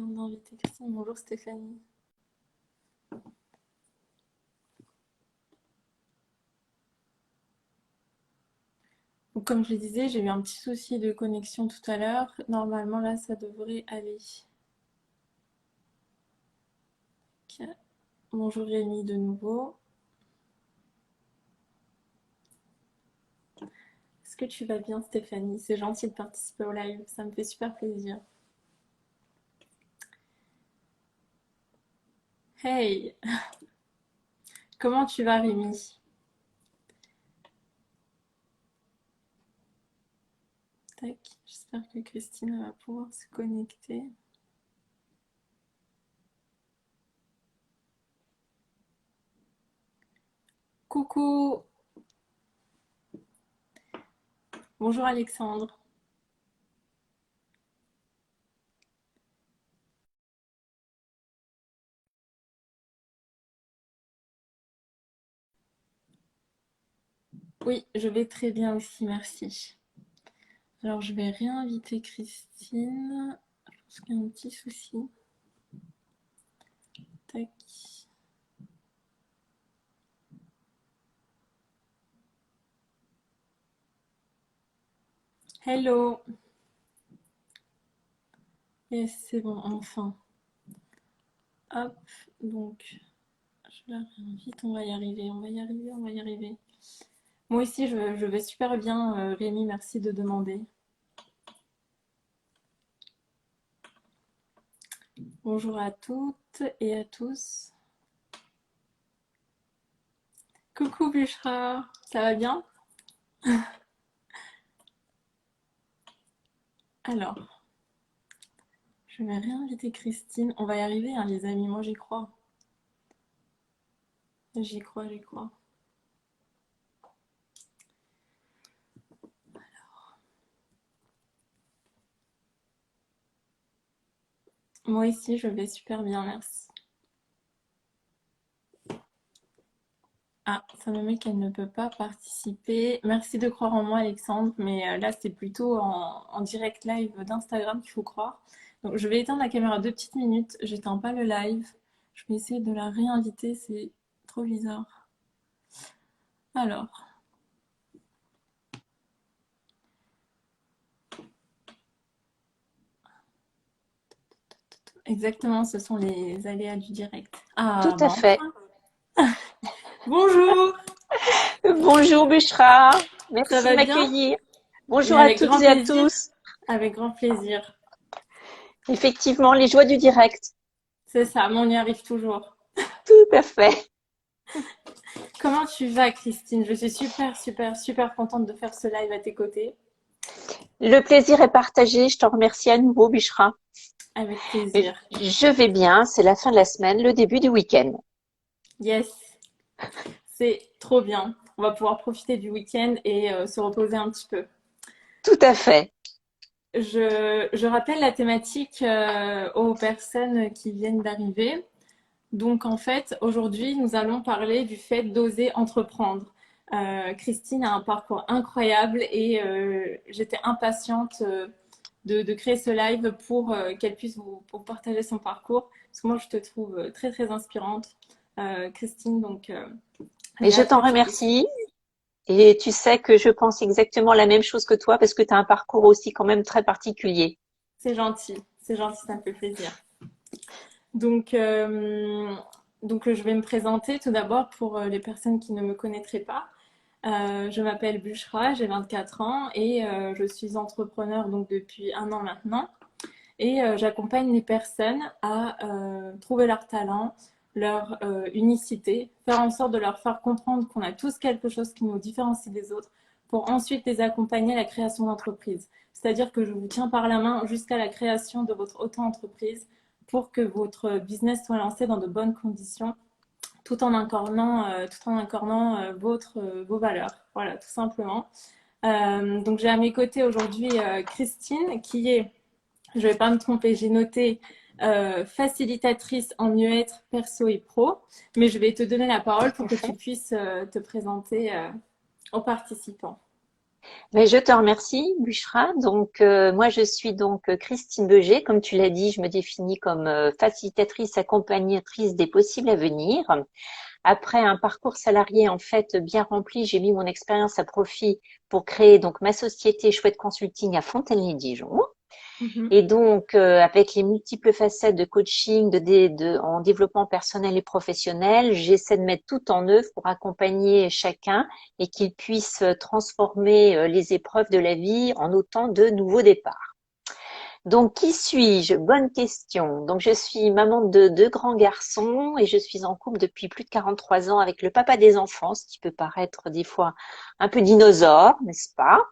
viens d'inviter Christine. Bonjour Stéphanie. Donc, comme je le disais, j'ai eu un petit souci de connexion tout à l'heure. Normalement, là, ça devrait aller. Ok. Bonjour Rémi de nouveau. Est-ce que tu vas bien Stéphanie? C'est gentil de participer au live, ça me fait super plaisir. Hey! Comment tu vas Rémi? Tac, j'espère que Christine va pouvoir se connecter. Coucou! Bonjour Alexandre. Oui, je vais très bien aussi, merci. Alors, je vais réinviter Christine. Je pense qu'il y a un petit souci. Tac. Hello. Yes, c'est bon, enfin. Hop, donc, je la réinvite. On va y arriver, on va y arriver, on va y arriver. Moi aussi, je vais super bien, Rémi, merci de demander. Bonjour à toutes et à tous. Coucou Bushra, ça va bien? Alors, je vais réinviter Christine. On va y arriver, hein, les amis, moi j'y crois. J'y crois, j'y crois. Moi ici, je vais super bien, merci. Ah, ça me met qu'elle ne peut pas participer. Merci de croire en moi, Alexandre, mais là, c'est plutôt en direct live d'Instagram qu'il faut croire. Donc, je vais éteindre la caméra 2 petites minutes. J'éteins pas le live. Je vais essayer de la réinviter, c'est trop bizarre. Alors, exactement, ce sont les aléas du direct. Tout Ah, à bah fait. enfin. Bonjour, Bonjour Bushra, ça merci de va bien? m'accueillir. Mais Bonjour à avec toutes grand et à plaisir. tous. Avec grand plaisir. Effectivement, les joies du direct. C'est ça, mais on y arrive toujours. Tout à fait. Comment tu vas, Christine? Je suis super, super, super contente de faire ce live à tes côtés. Le plaisir est partagé. Je t'en remercie à nouveau, Bushra. Avec plaisir. Je vais bien. C'est la fin de la semaine, le début du week-end. Yes, c'est trop bien. On va pouvoir profiter du week-end et se reposer un petit peu. Tout à fait. Je rappelle la thématique aux personnes qui viennent d'arriver. Donc en fait, aujourd'hui, nous allons parler du fait d'oser entreprendre. Christine a un parcours incroyable et j'étais impatiente de créer ce live pour qu'elle puisse vous partager son parcours. Parce que moi, je te trouve très, très inspirante, Christine. Donc, Et j'ai je hâte t'en que tu puisses. remercie. Et tu sais que je pense exactement la même chose que toi parce que tu as un parcours aussi quand même très particulier. C'est gentil, ça me fait plaisir. Donc, euh, donc, je vais me présenter tout d'abord pour les personnes qui ne me connaîtraient pas. Je m'appelle Bushra, j'ai 24 ans et je suis entrepreneur donc depuis 1 an maintenant. Et j'accompagne les personnes à trouver leur talent, leur unicité, faire en sorte de leur faire comprendre qu'on a tous quelque chose qui nous différencie des autres pour ensuite les accompagner à la création d'entreprise. C'est-à-dire que je vous tiens par la main jusqu'à la création de votre auto-entreprise pour que votre business soit lancé dans de bonnes conditions tout en incarnant vos valeurs. Voilà, tout simplement. Donc j'ai à mes côtés aujourd'hui Christine qui est, je ne vais pas me tromper, j'ai noté facilitatrice en mieux-être perso et pro, mais je vais te donner la parole Tout pour à que tu fait. puisses te présenter aux participants. Mais je te remercie, Bushra. Donc, moi, je suis donc Christine Beger. Comme tu l'as dit, je me définis comme facilitatrice, accompagnatrice des possibles à venir. Après un parcours salarié en fait bien rempli, j'ai mis mon expérience à profit pour créer donc ma société Chouette Consulting à Fontaine-les-Dijon. Mhm. Et donc, avec les multiples facettes de coaching, en développement personnel et professionnel, j'essaie de mettre tout en œuvre pour accompagner chacun et qu'il puisse transformer les épreuves de la vie en autant de nouveaux départs. Donc, qui suis-je? Bonne question. Donc, je suis maman de deux grands garçons et je suis en couple depuis plus de 43 ans avec le papa des enfants, ce qui peut paraître des fois un peu dinosaure, n'est-ce pas?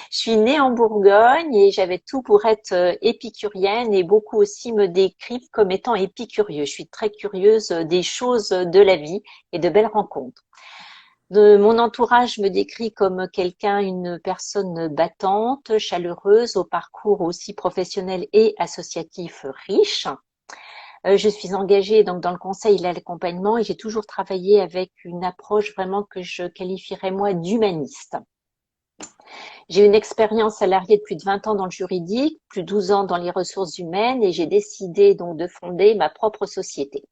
Je suis née en Bourgogne et j'avais tout pour être épicurienne et beaucoup aussi me décrivent comme étant épicurieux. Je suis très curieuse des choses de la vie et de belles rencontres. Mon entourage me décrit comme quelqu'un, une personne battante, chaleureuse, au parcours aussi professionnel et associatif riche. Je suis engagée donc dans le conseil et l'accompagnement et j'ai toujours travaillé avec une approche vraiment que je qualifierais moi d'humaniste. J'ai une expérience salariée de plus de 20 ans dans le juridique, plus de 12 ans dans les ressources humaines et j'ai décidé donc de fonder ma propre société.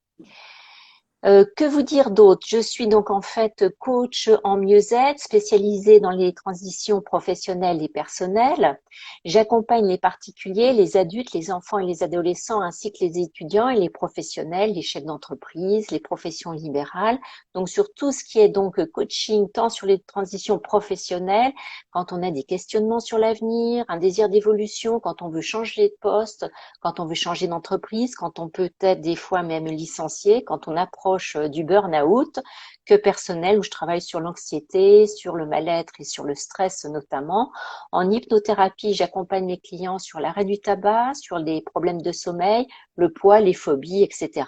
Que vous dire d'autre? Je suis donc en fait coach en mieux-être, spécialisée dans les transitions professionnelles et personnelles. J'accompagne les particuliers, les adultes, les enfants et les adolescents, ainsi que les étudiants et les professionnels, les chefs d'entreprise, les professions libérales. Donc sur tout ce qui est donc coaching, tant sur les transitions professionnelles, quand on a des questionnements sur l'avenir, un désir d'évolution, quand on veut changer de poste, quand on veut changer d'entreprise, quand on peut être des fois même licencié, quand on approche du burn-out, que personnel où je travaille sur l'anxiété, sur le mal-être et sur le stress notamment. En hypnothérapie, j'accompagne mes clients sur l'arrêt du tabac, sur les problèmes de sommeil, le poids, les phobies, etc.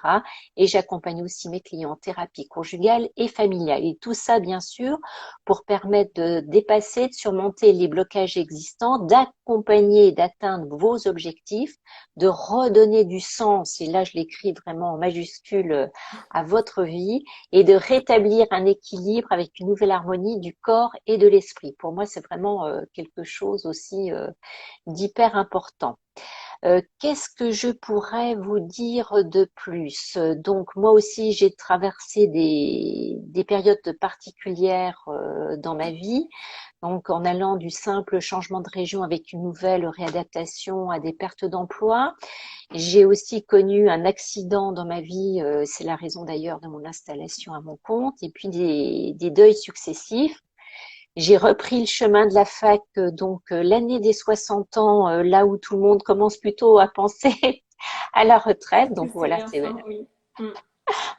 Et j'accompagne aussi mes clients en thérapie conjugale et familiale. Et tout ça, bien sûr, pour permettre de dépasser, de surmonter les blocages existants, d'accompagner et d'atteindre vos objectifs, de redonner du sens, et là je l'écris vraiment en majuscule, à votre vie, et de rétablir un équilibre avec une nouvelle harmonie du corps et de l'esprit. Pour moi, c'est vraiment quelque chose aussi d'hyper important. Qu'est-ce que je pourrais vous dire de plus? Donc moi aussi, j'ai traversé des périodes particulières dans ma vie. Donc en allant du simple changement de région avec une nouvelle réadaptation à des pertes d'emploi. J'ai aussi connu un accident dans ma vie, c'est la raison d'ailleurs de mon installation à mon compte, et puis des deuils successifs. J'ai repris le chemin de la fac, donc l'année des 60 ans, là où tout le monde commence plutôt à penser à la retraite. Que Donc c'est voilà, bien c'est ça, oui. Mm.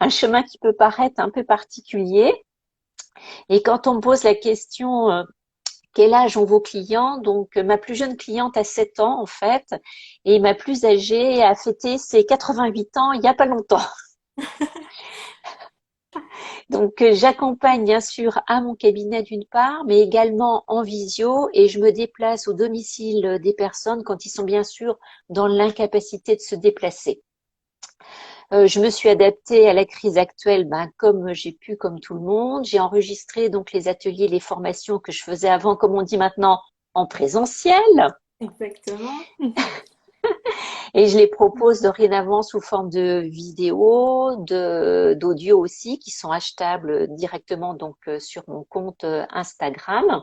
un chemin qui peut paraître un peu particulier. Et quand on me pose la question, quel âge ont vos clients? Donc ma plus jeune cliente a 7 ans en fait, et ma plus âgée a fêté ses 88 ans il n'y a pas longtemps. Donc, j'accompagne bien sûr à mon cabinet d'une part, mais également en visio et je me déplace au domicile des personnes quand ils sont bien sûr dans l'incapacité de se déplacer. Je me suis adaptée à la crise actuelle, ben, comme j'ai pu, comme tout le monde. J'ai enregistré donc les ateliers, les formations que je faisais avant, comme on dit maintenant, en présentiel. Exactement. Et je les propose dorénavant sous forme de vidéos, d'audio aussi, qui sont achetables directement donc sur mon compte Instagram.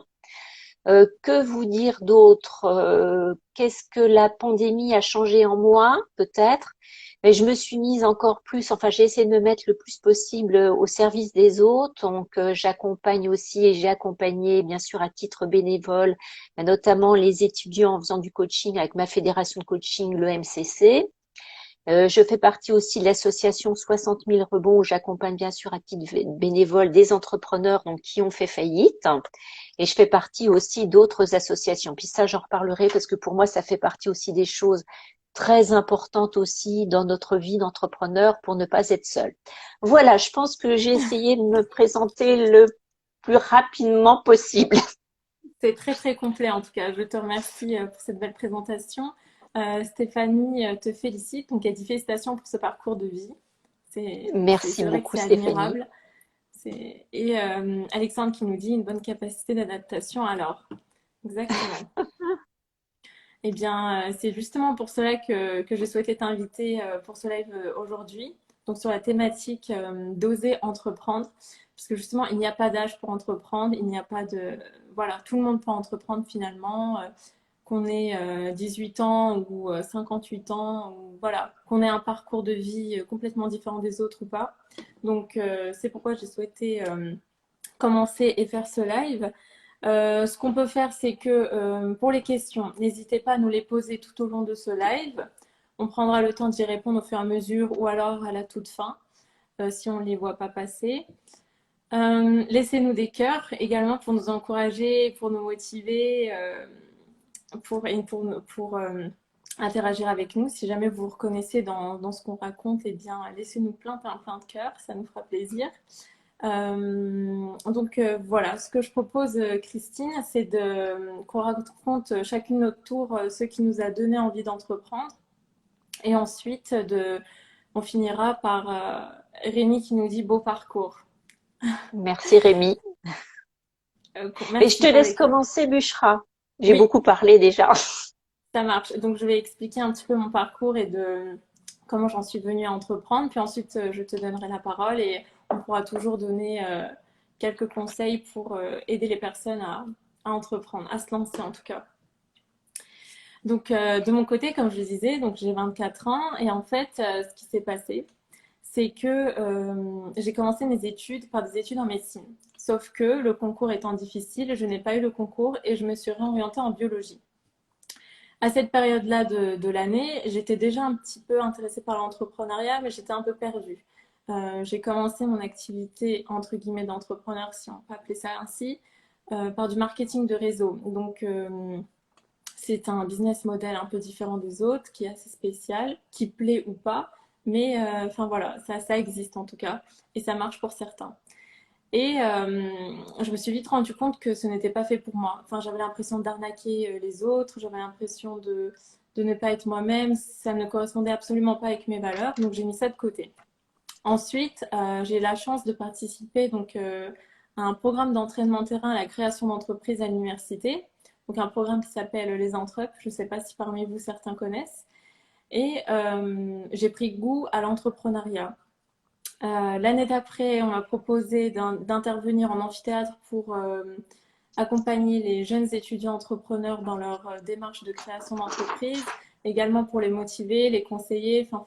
Que vous dire d'autre? Qu'est-ce que la pandémie a changé en moi, peut-être? Mais je me suis mise encore plus, enfin j'ai essayé de me mettre le plus possible au service des autres. Donc j'accompagne aussi et j'ai accompagné bien sûr à titre bénévole, notamment les étudiants en faisant du coaching avec ma fédération de coaching, le MCC. Je fais partie aussi de l'association 60 000 rebonds où j'accompagne bien sûr à titre bénévole des entrepreneurs donc, qui ont fait faillite. Et je fais partie aussi d'autres associations. Puis ça, j'en reparlerai parce que pour moi, ça fait partie aussi des choses très importantes aussi dans notre vie d'entrepreneur pour ne pas être seul. Voilà, je pense que j'ai essayé de me présenter le plus rapidement possible. C'est très très complet en tout cas. Je te remercie pour cette belle présentation. Stéphanie te félicite, donc elle dit félicitations pour ce parcours de vie. C'est Merci vrai que beaucoup, c'est Stéphanie. admirable. Et Alexandre qui nous dit une bonne capacité d'adaptation. Alors, exactement. Eh bien, c'est justement pour cela que j'ai souhaité t'inviter pour ce live aujourd'hui. Donc, sur la thématique d'oser entreprendre. Parce que justement, il n'y a pas d'âge pour entreprendre. Il n'y a pas de... Voilà, tout le monde peut entreprendre finalement. Qu'on ait 18 ans ou 58 ans. Ou, voilà, qu'on ait un parcours de vie complètement différent des autres ou pas. Donc, c'est pourquoi j'ai souhaité commencer et faire ce live. Ce qu'on peut faire, c'est que pour les questions, n'hésitez pas à nous les poser tout au long de ce live. On prendra le temps d'y répondre au fur et à mesure ou alors à la toute fin, si on ne les voit pas passer. Laissez-nous des cœurs également pour nous encourager, pour nous motiver, pour interagir avec nous. Si jamais vous vous reconnaissez dans ce qu'on raconte, eh bien, laissez-nous plein de cœurs, ça nous fera plaisir. Voilà, ce que je propose, Christine, c'est qu'on raconte chacune notre tour ce qui nous a donné envie d'entreprendre. Et ensuite, on finira par Rémi qui nous dit beau parcours. Merci Rémi. Mais je Merci te pour laisse les questions. commencer, Bushra. J'ai Oui, beaucoup parlé déjà. ça marche. Donc, je vais expliquer un petit peu mon parcours et de comment j'en suis venue à entreprendre. Puis ensuite, je te donnerai la parole et on pourra toujours donner quelques conseils pour aider les personnes à entreprendre, à se lancer en tout cas. Donc, de mon côté, comme je le disais, donc j'ai 24 ans et en fait, ce qui s'est passé, c'est que j'ai commencé mes études par des études en médecine. Sauf que le concours étant difficile, je n'ai pas eu le concours et je me suis réorientée en biologie. À cette période-là de l'année, j'étais déjà un petit peu intéressée par l'entrepreneuriat, mais j'étais un peu perdue. J'ai commencé mon activité entre guillemets d'entrepreneur, si on peut appeler ça ainsi, par du marketing de réseau. Donc, c'est un business model un peu différent des autres, qui est assez spécial, qui plaît ou pas, mais enfin voilà, ça existe en tout cas, et ça marche pour certains. Et je me suis vite rendu compte que ce n'était pas fait pour moi. Enfin, j'avais l'impression d'arnaquer les autres, j'avais l'impression de ne pas être moi-même, ça ne correspondait absolument pas avec mes valeurs, donc j'ai mis ça de côté. Ensuite, j'ai eu la chance de participer donc, à un programme d'entraînement terrain à la création d'entreprises à l'université. Donc un programme qui s'appelle les Entrep. Je ne sais pas si parmi vous certains connaissent. Et j'ai pris goût à l'entrepreneuriat. L'année d'après, on m'a proposé d'intervenir en amphithéâtre pour accompagner les jeunes étudiants entrepreneurs dans leur démarche de création d'entreprise, également pour les motiver, les conseiller, enfin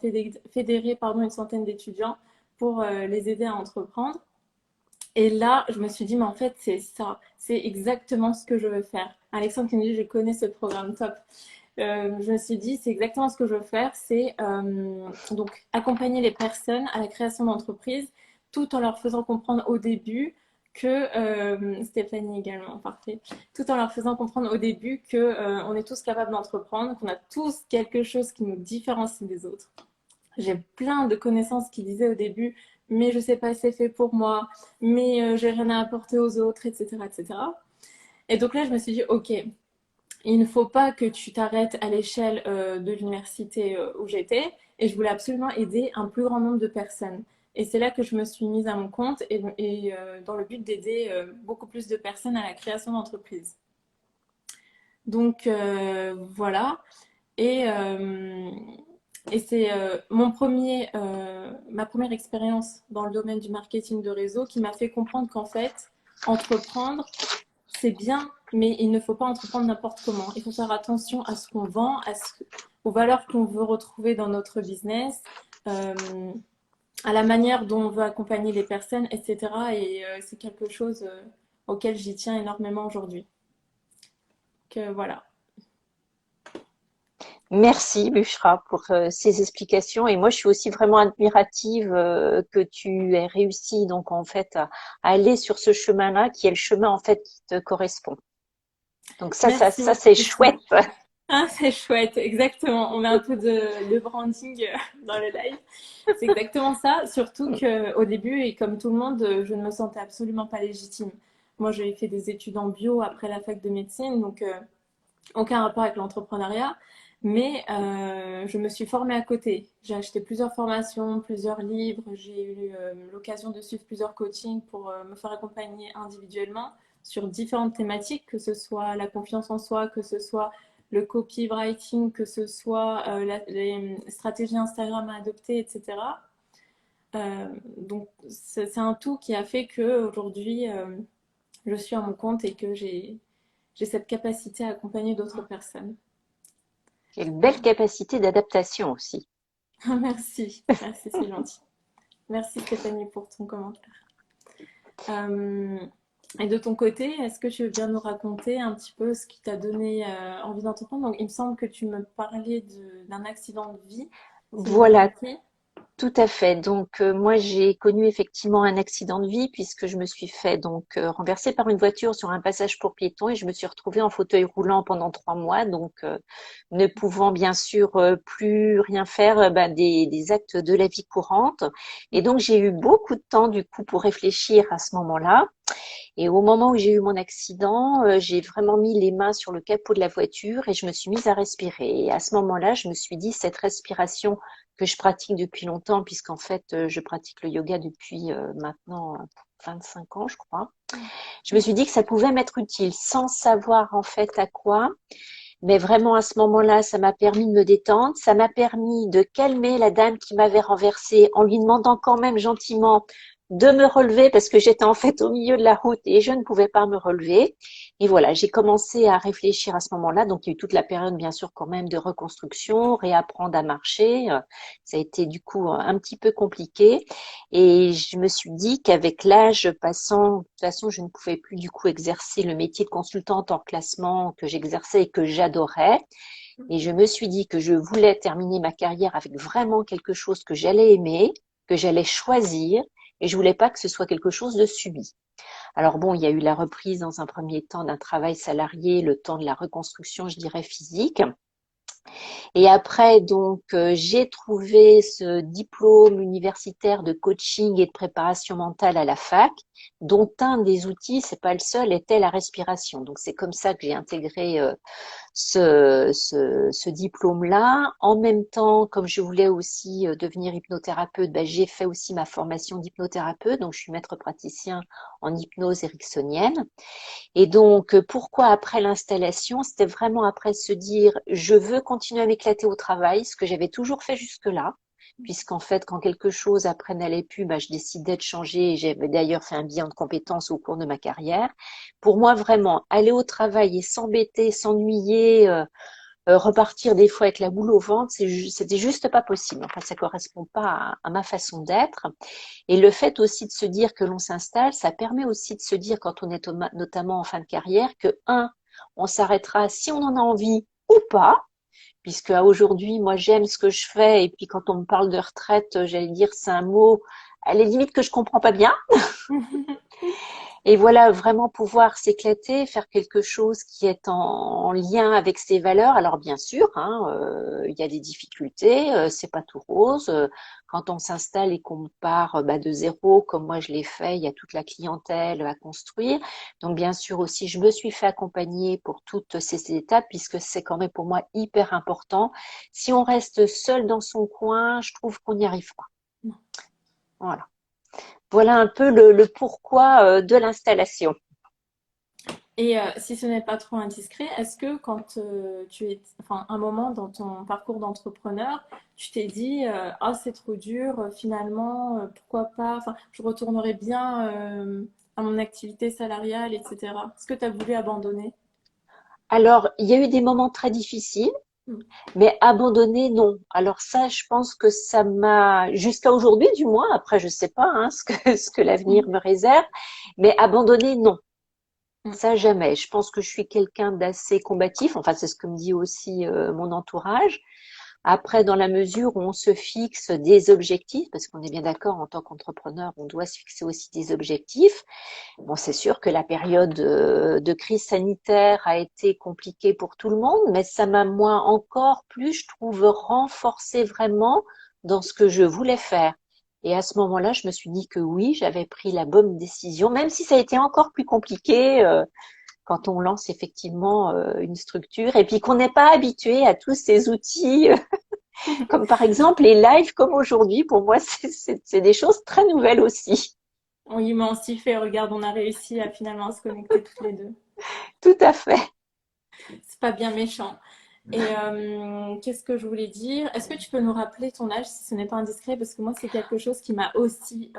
fédérer pardon, une centaine d'étudiants pour les aider à entreprendre. Et là, je me suis dit, mais en fait, c'est ça, c'est exactement ce que je veux faire. Alexandre qui me dit, je connais ce programme top. Je me suis dit, c'est exactement ce que je veux faire, c'est donc accompagner les personnes à la création d'entreprises tout en leur faisant comprendre au début que Stéphanie également, parfait, tout en leur faisant comprendre au début que on est tous capables d'entreprendre, qu'on a tous quelque chose qui nous différencie des autres. J'ai plein de connaissances qui disaient au début, mais je sais pas si c'est fait pour moi, mais j'ai rien à apporter aux autres, etc., etc. Et donc là, je me suis dit, ok, il ne faut pas que tu t'arrêtes à l'échelle de l'université où j'étais. Et je voulais absolument aider un plus grand nombre de personnes. Et c'est là que je me suis mise à mon compte et dans le but d'aider beaucoup plus de personnes à la création d'entreprises. Donc voilà. Et, euh, et c'est ma première expérience dans le domaine du marketing de réseau qui m'a fait comprendre qu'en fait, entreprendre, c'est bien, mais il ne faut pas entreprendre n'importe comment. Il faut faire attention à ce qu'on vend, aux valeurs qu'on veut retrouver dans notre business, euh, à la manière dont on veut accompagner les personnes, etc. Et c'est quelque chose auquel j'y tiens énormément aujourd'hui. Que voilà. Merci Bushra pour ces explications. Et moi, je suis aussi vraiment admirative que tu aies réussi donc en fait à aller sur ce chemin-là, qui est le chemin en fait qui te correspond. Donc ça Merci, c'est Christine. chouette. Ah, c'est chouette, exactement. On met un peu de branding dans le live. C'est exactement ça, surtout qu'au début, et comme tout le monde, je ne me sentais absolument pas légitime. Moi, j'ai fait des études en bio après la fac de médecine, donc aucun rapport avec l'entrepreneuriat. Mais je me suis formée à côté. J'ai acheté plusieurs formations, plusieurs livres. J'ai eu l'occasion de suivre plusieurs coachings pour me faire accompagner individuellement sur différentes thématiques, que ce soit la confiance en soi, que ce soit le copywriting, que ce soit les stratégies Instagram à adopter, etc. Donc c'est un tout qui a fait que aujourd'hui je suis à mon compte et que j'ai cette capacité à accompagner d'autres personnes. Quelle belle capacité d'adaptation aussi. Merci, merci, c'est gentil. Merci Stéphanie pour ton commentaire. Euh, et de ton côté, est-ce que tu veux bien nous raconter un petit peu ce qui t'a donné envie d'entreprendre? Donc, il me semble que tu me parlais d'un accident de vie, si j'ai bien Voilà, compris. tout à fait. Donc moi j'ai connu effectivement un accident de vie puisque je me suis fait renverser par une voiture sur un passage pour piétons et je me suis retrouvée en fauteuil roulant pendant 3 mois. Ne pouvant bien sûr plus rien faire des actes de la vie courante. Et donc j'ai eu beaucoup de temps du coup pour réfléchir à ce moment-là. Et au moment où j'ai eu mon accident, j'ai vraiment mis les mains sur le capot de la voiture et je me suis mise à respirer. Et à ce moment-là, je me suis dit, cette respiration que je pratique depuis longtemps, puisqu'en fait, je pratique le yoga depuis maintenant 25 ans, je crois. Je me suis dit que ça pouvait m'être utile sans savoir en fait à quoi. Mais vraiment, à ce moment-là, ça m'a permis de me détendre. Ça m'a permis de calmer la dame qui m'avait renversée en lui demandant quand même gentiment de me relever parce que j'étais en fait au milieu de la route et je ne pouvais pas me relever. Et voilà, j'ai commencé à réfléchir à ce moment-là. Donc, il y a eu toute la période, bien sûr, quand même de reconstruction, réapprendre à marcher. Ça a été du coup un petit peu compliqué. Et je me suis dit qu'avec l'âge passant, de toute façon, je ne pouvais plus du coup exercer le métier de consultante en classement que j'exerçais et que j'adorais. Et je me suis dit que je voulais terminer ma carrière avec vraiment quelque chose que j'allais aimer, que j'allais choisir, et je voulais pas que ce soit quelque chose de subi. Alors bon, il y a eu la reprise dans un premier temps d'un travail salarié, le temps de la reconstruction, je dirais, physique. Et après, j'ai trouvé ce diplôme universitaire de coaching et de préparation mentale à la fac, dont un des outils, c'est pas le seul, était la respiration. Donc c'est comme ça que j'ai intégré ce diplôme-là. En même temps, comme je voulais aussi devenir hypnothérapeute, j'ai fait aussi ma formation d'hypnothérapeute. Donc je suis maître praticien en hypnose ericksonienne. Et donc, pourquoi après l'installation? C'était vraiment après se dire, je veux continuer à m'éclater au travail, ce que j'avais toujours fait jusque-là, puisqu'en fait, quand quelque chose après n'allait plus, je décidais de changer. Et j'avais d'ailleurs fait un bilan de compétences au cours de ma carrière. Pour moi, vraiment, aller au travail et s'embêter, s'ennuyer, repartir des fois avec la boule au ventre, c'était juste pas possible. Enfin, ça correspond pas à ma façon d'être. Et le fait aussi de se dire que l'on s'installe, ça permet aussi de se dire, quand on est notamment en fin de carrière, que on s'arrêtera si on en a envie ou pas, puisque aujourd'hui, moi, j'aime ce que je fais, et puis quand on me parle de retraite, j'allais dire, c'est un mot à la limite que je comprends pas bien. Et voilà, vraiment pouvoir s'éclater, faire quelque chose qui est en lien avec ses valeurs. Alors bien sûr, il y a des difficultés, c'est pas tout rose. Quand on s'installe et qu'on part de zéro, comme moi je l'ai fait, il y a toute la clientèle à construire. Donc bien sûr aussi, je me suis fait accompagner pour toutes ces étapes, puisque c'est quand même pour moi hyper important. Si on reste seul dans son coin, je trouve qu'on n'y arrive pas. Voilà. Voilà un peu le pourquoi de l'installation. Et si ce n'est pas trop indiscret, est-ce que quand tu es, enfin, un moment dans ton parcours d'entrepreneur, tu t'es dit, ah, c'est trop dur, finalement, pourquoi pas, enfin, je retournerai bien à mon activité salariale, etc. Est-ce que tu as voulu abandonner? Alors, il y a eu des moments très difficiles, Mm. mais abandonner, non. Alors ça, je pense que ça m'a, jusqu'à aujourd'hui du moins, après je sais pas ce que l'avenir me réserve, mais abandonner, non. Mm. Ça, jamais. Je pense que je suis quelqu'un d'assez combatif. Enfin, c'est ce que me dit aussi mon entourage. Après, dans la mesure où on se fixe des objectifs, parce qu'on est bien d'accord, en tant qu'entrepreneur, on doit se fixer aussi des objectifs. Bon, c'est sûr que la période de crise sanitaire a été compliquée pour tout le monde, mais ça m'a, moi, encore plus, je trouve, renforcé vraiment dans ce que je voulais faire. Et à ce moment-là, je me suis dit que oui, j'avais pris la bonne décision, même si ça a été encore plus compliqué. quand on lance effectivement une structure et puis qu'on n'est pas habitué à tous ces outils, comme par exemple les lives comme aujourd'hui. Pour moi, c'est des choses très nouvelles aussi. Oui, mais on s'y fait. Regarde, on a réussi à finalement se connecter toutes les deux. Tout à fait. C'est pas bien méchant. Et qu'est-ce que je voulais dire? Est-ce que tu peux nous rappeler ton âge si ce n'est pas indiscret? Parce que moi, c'est quelque chose qui m'a aussi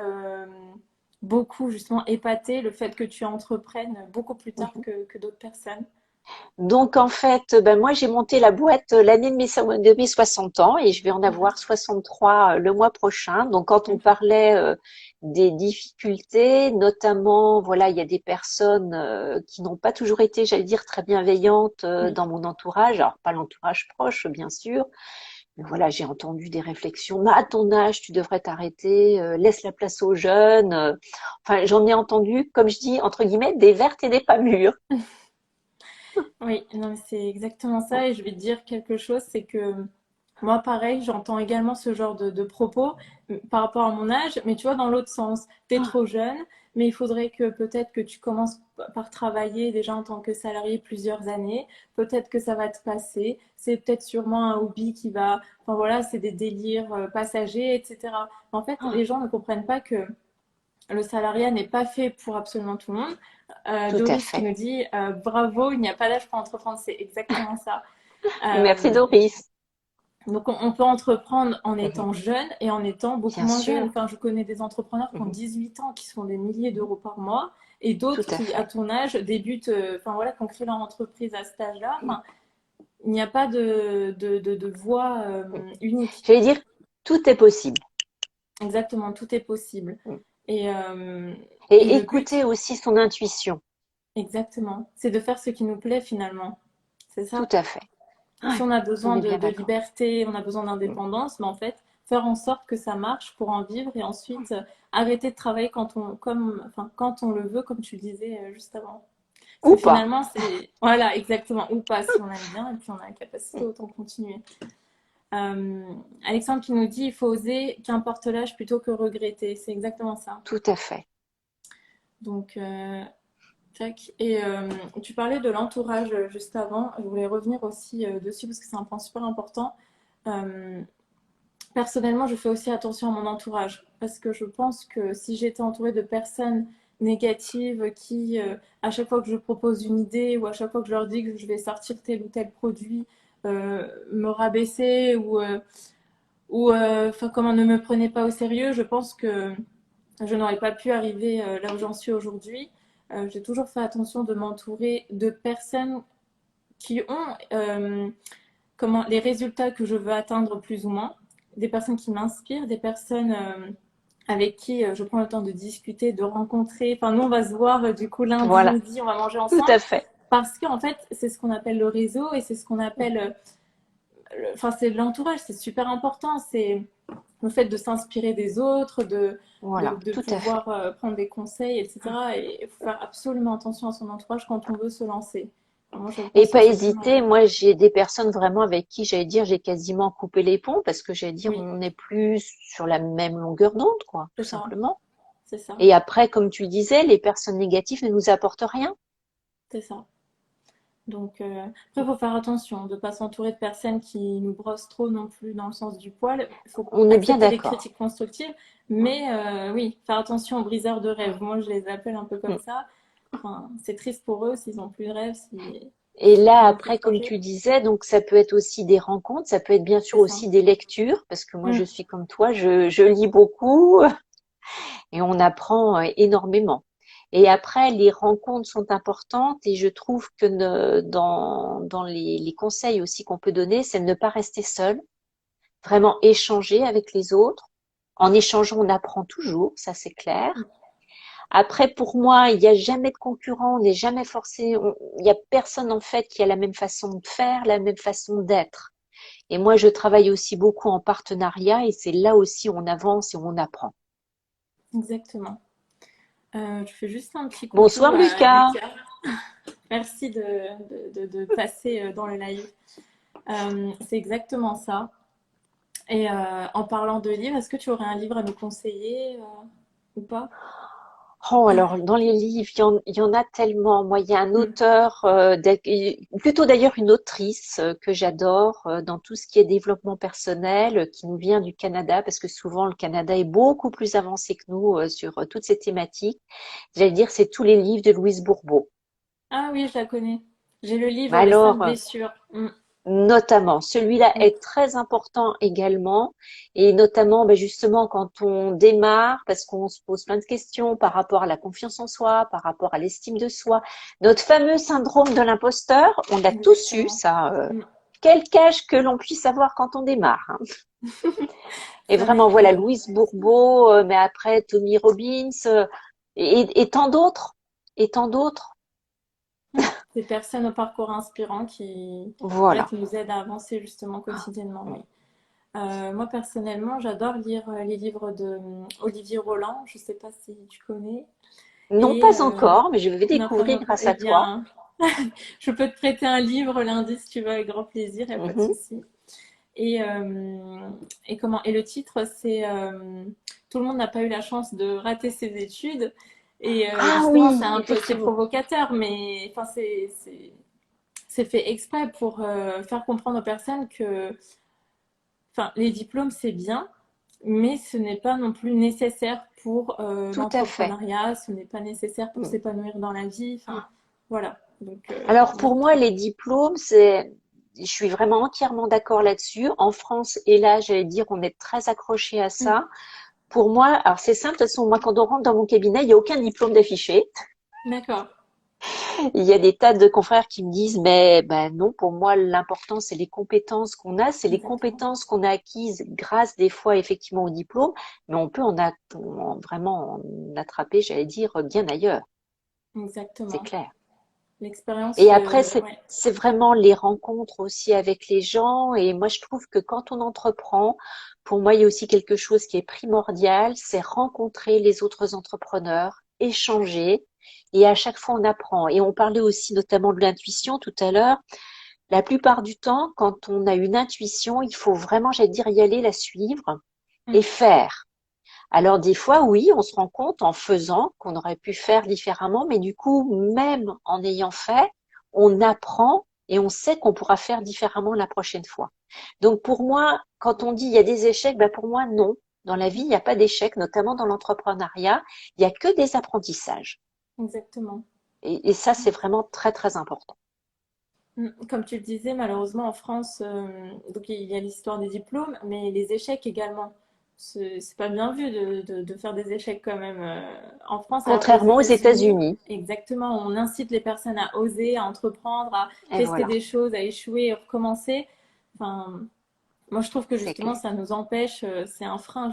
beaucoup justement épaté, le fait que tu entreprennes beaucoup plus tard que d'autres personnes. Donc en fait, ben moi j'ai monté la boîte l'année de mes 60 ans et je vais en Mhm. avoir 63 le mois prochain. Donc quand on parlait des difficultés, notamment voilà, il y a des personnes qui n'ont pas toujours été, j'allais dire, très bienveillantes Oui, dans mon entourage. Alors pas l'entourage proche, bien sûr, mais voilà, j'ai entendu des réflexions. Mais à ton âge, tu devrais t'arrêter, laisse la place aux jeunes. Enfin, j'en ai entendu, comme je dis entre guillemets, des vertes et des pas mûres. oui, non, mais c'est exactement ça. Et je vais te dire quelque chose, c'est que moi, pareil, j'entends également ce genre de propos par rapport à mon âge, mais tu vois, dans l'autre sens, t'es trop jeune, mais il faudrait que peut-être que tu commences par travailler déjà en tant que salarié plusieurs années. Peut-être que ça va te passer. C'est peut-être sûrement un hobby qui va, enfin voilà, c'est des délires passagers, etc. En fait, les gens ne comprennent pas que le salariat n'est pas fait pour absolument tout le monde. Tout à Doris qui fait. nous dit bravo, il n'y a pas d'âge pour entreprendre, c'est exactement ça. Merci Euh, Doris. donc on peut entreprendre en étant jeune et en étant beaucoup Bien moins jeune. sûr. Enfin, je connais des entrepreneurs qui ont Mhm. 18 ans, qui se font des milliers d'euros par mois, et Tout d'autres à qui, à fait. ton âge, débutent, enfin voilà, qui ont créé leur entreprise à cet âge-là. Enfin, il n'y a pas de voie unique. J'allais dire, tout est possible. Exactement, tout est possible. Et, euh, et Et le écouter but, aussi son intuition. exactement, c'est de faire ce qui nous plaît finalement. C'est Tout ça. à fait. Si Ouais, on a on besoin est bien de d'accord. liberté, on a besoin d'indépendance, mais en fait, faire en sorte que ça marche pour en vivre et ensuite arrêter de travailler quand on le veut, comme tu disais juste avant. Parce Ou que pas. finalement, c'est, voilà, exactement, ou pas si on aime bien, et puis on a la capacité, autant continuer. Euh, Alexandre qui nous dit, il faut oser, qu'importe l'âge, plutôt que regretter. C'est exactement ça. Tout à fait. Donc, tac. Et tu parlais de l'entourage juste avant. Je voulais revenir aussi dessus parce que c'est un point super important. Euh, Personnellement, je fais aussi attention à mon entourage parce que je pense que si j'étais entourée de personnes négatives qui, à chaque fois que je propose une idée ou à chaque fois que je leur dis que je vais sortir tel ou tel produit, me rabaisser ou enfin, comment ne me prenait pas au sérieux, je pense que je n'aurais pas pu arriver là où j'en suis aujourd'hui. J'ai toujours fait attention de m'entourer de personnes qui ont comment, les résultats que je veux atteindre plus ou moins, des personnes qui m'inspirent, des personnes avec qui je prends le temps de discuter, de rencontrer. Enfin, nous, on va se voir du coup lundi Voilà. midi, on va manger Tout ensemble à fait. parce qu'en fait, c'est ce qu'on appelle le réseau et c'est ce qu'on appelle, enfin, c'est l'entourage, c'est super important. C'est le fait de s'inspirer des autres, Voilà. de Tout à fait. pouvoir prendre des conseils, etc. Et il faut faire absolument attention à son entourage quand on veut se lancer. Enfin, moi, je le Et pense pas effectivement. hésiter. Moi, j'ai des personnes vraiment avec qui, j'allais dire, j'ai quasiment coupé les ponts parce que j'allais dire, Oui, on n'est plus sur la même longueur d'onde, quoi, tout c'est ça, simplement. c'est ça, Et après, comme tu disais, les personnes négatives ne nous apportent rien. c'est ça. Donc, après, il faut faire attention de ne pas s'entourer de personnes qui nous brossent trop non plus dans le sens du poil. Il faut On est bien accepter les d'accord. critiques constructives, mais oui, faire attention aux briseurs de rêves. Moi, je les appelle un peu comme ça. Enfin, c'est triste pour eux s'ils n'ont plus de rêve, Et là, s'ils n'ont plus de après, comme projet. tu disais, donc ça peut être aussi des rencontres, ça peut être bien sûr C'est ça. aussi des lectures, parce que moi, je Mm, suis comme toi, je lis beaucoup et on apprend énormément. Et après, les rencontres sont importantes et je trouve que dans les conseils aussi qu'on peut donner, c'est de ne pas rester seul, vraiment échanger avec les autres. En échangeant, on apprend toujours, ça c'est clair. Après, pour moi, il n'y a jamais de concurrent, on n'est jamais forcé, il n'y a personne en fait qui a la même façon de faire, la même façon d'être. Et moi, je travaille aussi beaucoup en partenariat et c'est là aussi où on avance et où on apprend. exactement. Je fais juste un petit coucou Bonsoir à Lucas. Lucas. Merci de passer dans le live. C'est exactement ça. Et en parlant de livres, est-ce que tu aurais un livre à nous conseiller ou pas? Oh, alors, dans les livres, il y en a tellement. Moi, il y a un Mm. auteur, plutôt d'ailleurs une autrice que j'adore dans tout ce qui est développement personnel, qui nous vient du Canada, parce que souvent le Canada est beaucoup plus avancé que nous sur toutes ces thématiques. J'allais dire, c'est tous les livres de Louise Bourbeau. Ah oui, je la connais. J'ai le livre Les cinq Alors, blessures. Mm. notamment, celui-là Oui, est très important également, et notamment ben justement quand on démarre, parce qu'on se pose plein de questions par rapport à la confiance en soi, par rapport à l'estime de soi. Notre fameux syndrome de l'imposteur, on l'a tous eu, exactement. ça. Mm. Quel âge que l'on puisse avoir quand on démarre, hein. Et Ça vraiment, m'est voilà, également Louise arrivé. Bourbeau, mais après Tommy Robbins, et tant d'autres, et tant d'autres. Mm. Ces personnes au parcours inspirant voilà, Voilà. qui nous aident à avancer justement quotidiennement. Oui. Moi, personnellement, j'adore lire les livres de Olivier Roland. Je ne sais pas si tu connais. Non, Et pas encore, mais je vais non, pas découvrir encore. grâce Eh à toi. bien, je peux te prêter un livre lundi si tu veux, avec grand plaisir, il n'y a pas de Mhm. souci. Et, euh, et le titre, c'est Tout le monde n'a pas eu la chance de rater ses études. Et Ah justement, c'est oui, un peu, c'est effectivement. provocateur, mais enfin, c'est fait exprès pour faire comprendre aux personnes que, enfin, les diplômes, c'est bien, mais ce n'est pas non plus nécessaire pour Tout à fait. l'entrepreneuriat, ce n'est pas nécessaire pour Mm. s'épanouir dans la vie. Enfin, voilà. Donc, Alors pour donc moi, les diplômes, je suis vraiment entièrement d'accord là-dessus. En France, et là, j'allais dire, on est très accroché à mm, ça. Pour moi, alors c'est simple, de toute façon, moi, quand on rentre dans mon cabinet, il n'y a aucun diplôme d'affiché. d'accord. Il y a des tas de confrères qui me disent, mais ben non, pour moi, l'important, c'est les compétences qu'on a, c'est les Exactement. compétences qu'on a acquises grâce des fois effectivement au diplôme, mais on peut vraiment en attraper, j'allais dire, bien ailleurs. C'est Exactement. clair. L'expérience, Et après, ouais. c'est vraiment les rencontres aussi avec les gens. Et moi, je trouve que quand on entreprend, pour moi, il y a aussi quelque chose qui est primordial, c'est rencontrer les autres entrepreneurs, échanger. Et à chaque fois, on apprend. Et on parlait aussi notamment de l'intuition tout à l'heure. La plupart du temps, quand on a une intuition, il faut vraiment, j'allais dire, y aller, la suivre et Mm, faire. Alors des fois, oui, on se rend compte en faisant qu'on aurait pu faire différemment, mais du coup, même en ayant fait, on apprend et on sait qu'on pourra faire différemment la prochaine fois. Donc pour moi, quand on dit il y a des échecs, ben pour moi, non. Dans la vie, il n'y a pas d'échecs, notamment dans l'entrepreneuriat. Il n'y a que des apprentissages. exactement. Et ça, c'est vraiment très, très important. Mm. Comme tu le disais, malheureusement en France, donc il y a l'histoire des diplômes, mais les échecs également. C'est pas bien vu de faire des échecs quand même en France, alors qu'aux Contrairement aux États-Unis, États-Unis. exactement, on incite les personnes à oser, à entreprendre, à Et tester voilà, des choses, à échouer et recommencer. Enfin, moi je trouve que c'est justement clair. ça nous empêche, c'est un frein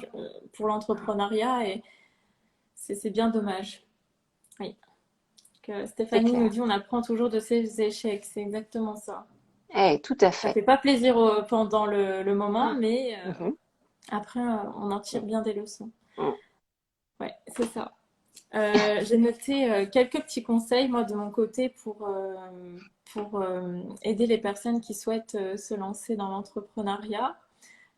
pour l'entrepreneuriat et c'est bien dommage. Oui. Que C'est Stéphanie nous clair. dit on apprend toujours de ses échecs, c'est exactement ça. Tout à Ça fait. fait pas plaisir pendant le moment, mais Mhm. après, on en tire bien des leçons. Mhm. Ouais, c'est ça. J'ai noté quelques petits conseils, moi, de mon côté, pour aider les personnes qui souhaitent se lancer dans l'entrepreneuriat.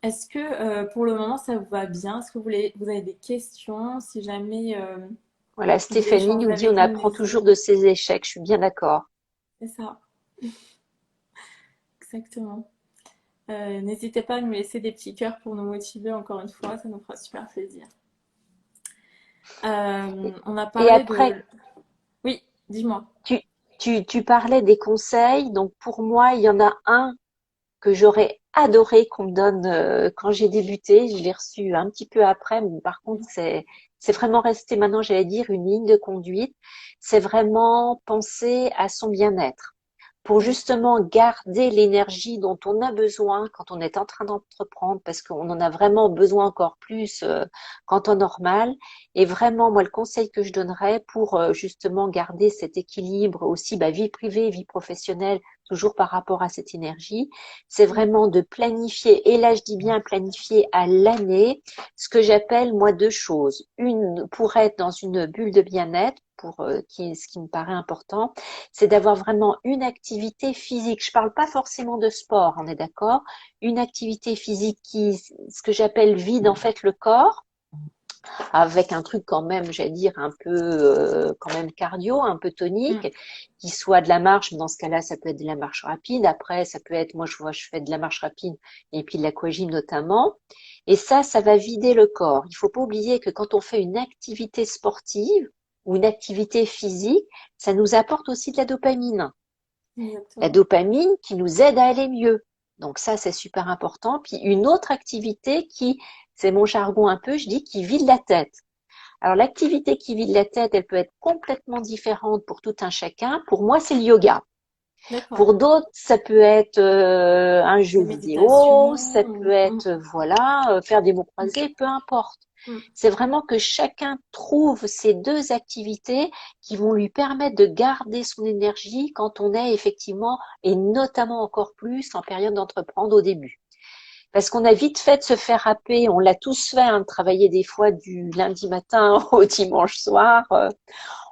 Est-ce que pour le moment, ça vous va bien? Est-ce que vous avez des questions? Si jamais Voilà, vous voulez Stéphanie échanger nous dit on avec nous, apprend n'hésitez toujours pas. de ses échecs. Je suis bien d'accord. C'est ça, exactement. N'hésitez pas à nous laisser des petits cœurs pour nous motiver encore une fois, ça nous fera super plaisir. On a Et parlé après, de... Oui, dis-moi. tu, tu parlais des conseils. Donc pour moi, il y en a un que j'aurais adoré qu'on me donne quand j'ai débuté. Je l'ai reçu un petit peu après, mais par contre, c'est vraiment resté maintenant, j'allais dire, une ligne de conduite. C'est vraiment penser à son bien-être, pour Oui, justement garder l'énergie dont on a besoin quand on est en train d'entreprendre, parce qu'on en a vraiment besoin encore plus qu'en temps normal. Et vraiment, moi, le conseil que je donnerais pour justement garder cet équilibre aussi, bah, vie privée, vie professionnelle, toujours par rapport à cette énergie, c'est oui, vraiment de planifier, et là je dis bien planifier à l'année, ce que j'appelle moi deux choses. Une, pour être dans une bulle de bien-être, pour ce qui me paraît important, c'est d'avoir vraiment une activité physique. Je parle pas forcément de sport, on est d'accord? Une activité physique qui, ce que j'appelle vide en fait le corps, avec un truc quand même, j'allais dire, un peu quand même cardio, un peu Mm. tonique, qui soit de la marche. Dans ce cas-là, ça peut être de la marche rapide. Après, ça peut être, moi je vois, je fais de la marche rapide et puis de l'aquagym notamment. Et ça va vider le corps. Il faut pas oublier que quand on fait une activité sportive ou une activité physique, ça nous apporte aussi de la dopamine. La Exactement. dopamine qui nous aide à aller mieux. Donc ça, c'est super important. Puis une autre activité qui, c'est mon jargon un peu, je dis, qui vide la tête. Alors l'activité qui vide la tête, elle peut être complètement différente pour tout un chacun. Pour moi, c'est le yoga. D'accord. Pour d'autres, ça peut être un jeu La vidéo, méditation. ça peut être voilà, faire des mots Mm, croisés, peu importe. mm. C'est vraiment que chacun trouve ces deux activités qui vont lui permettre de garder son énergie quand on est effectivement, et notamment encore plus en période d'entreprendre au début. Parce qu'on a vite fait de se faire happer, on l'a tous fait, hein, de travailler des fois du lundi matin au dimanche soir,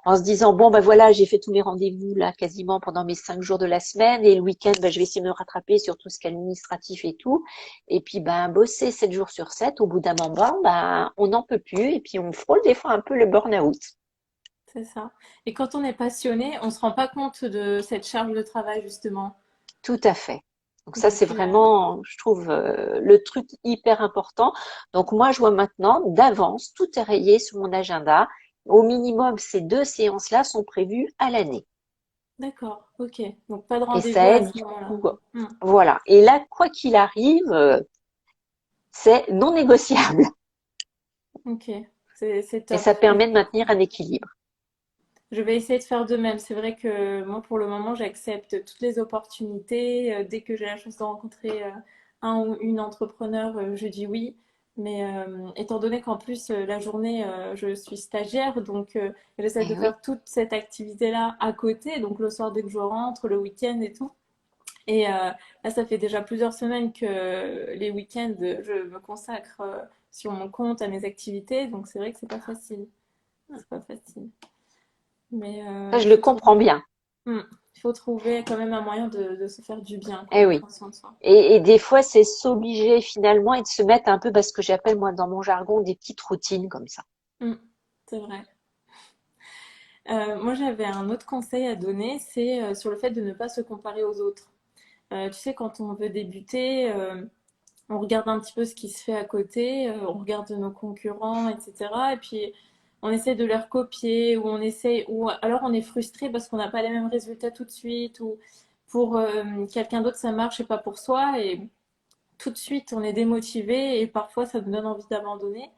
en se disant bon ben voilà, j'ai fait tous mes rendez-vous là quasiment pendant mes 5 jours de la semaine et le week-end ben, je vais essayer de me rattraper sur tout ce qui est administratif et tout. Et puis ben bosser 7 jours sur 7, au bout d'un moment, ben on n'en peut plus et puis on frôle des fois un peu le burn-out. C'est ça. Et quand on est passionné, on se rend pas compte de cette charge de travail, justement. Tout à fait. Donc ça, c'est Donc, vraiment, je trouve, le truc hyper important. Donc moi, je vois maintenant d'avance, tout est rayé sur mon agenda. Au minimum, ces 2 séances-là sont prévues à l'année. d'accord, ok. Donc, pas de Et rendez-vous ça à aide ce du moment-là. coup, Hmm, voilà. Et là, quoi qu'il arrive, c'est non négociable. ok, c'est Et top. ça permet de maintenir un équilibre. Je vais essayer de faire de même. C'est vrai que moi, pour le moment, j'accepte toutes les opportunités. Dès que j'ai la chance de rencontrer un ou une entrepreneur, je dis oui. Mais étant donné qu'en plus, la journée, je suis stagiaire, donc j'essaie de Eh oui, faire toute cette activité-là à côté. Donc le soir, dès que je rentre, le week-end et tout. Et là, ça fait déjà plusieurs semaines que les week-ends, je me consacre sur mon compte à mes activités. Donc c'est vrai que c'est pas facile. C'est pas facile. Mais ça, il je le faut comprends trouver. bien. Hmm. Il faut trouver quand même un moyen de se faire du bien, quoi, Eh de oui. prendre soin de soi. Et des fois, c'est s'obliger finalement et de se mettre un peu, parce que j'appelle moi dans mon jargon, des petites routines comme ça. Hmm. C'est vrai. Moi, j'avais un autre conseil à donner, c'est sur le fait de ne pas se comparer aux autres. Tu sais, quand on veut débuter, on regarde un petit peu ce qui se fait à côté, on regarde nos concurrents, etc. Et puis, on essaie de les recopier, ou on essaie, ou alors on est frustré parce qu'on n'a pas les mêmes résultats tout de suite, ou pour quelqu'un d'autre ça marche et pas pour soi. Et tout de suite, on est démotivé et parfois ça nous donne envie d'abandonner.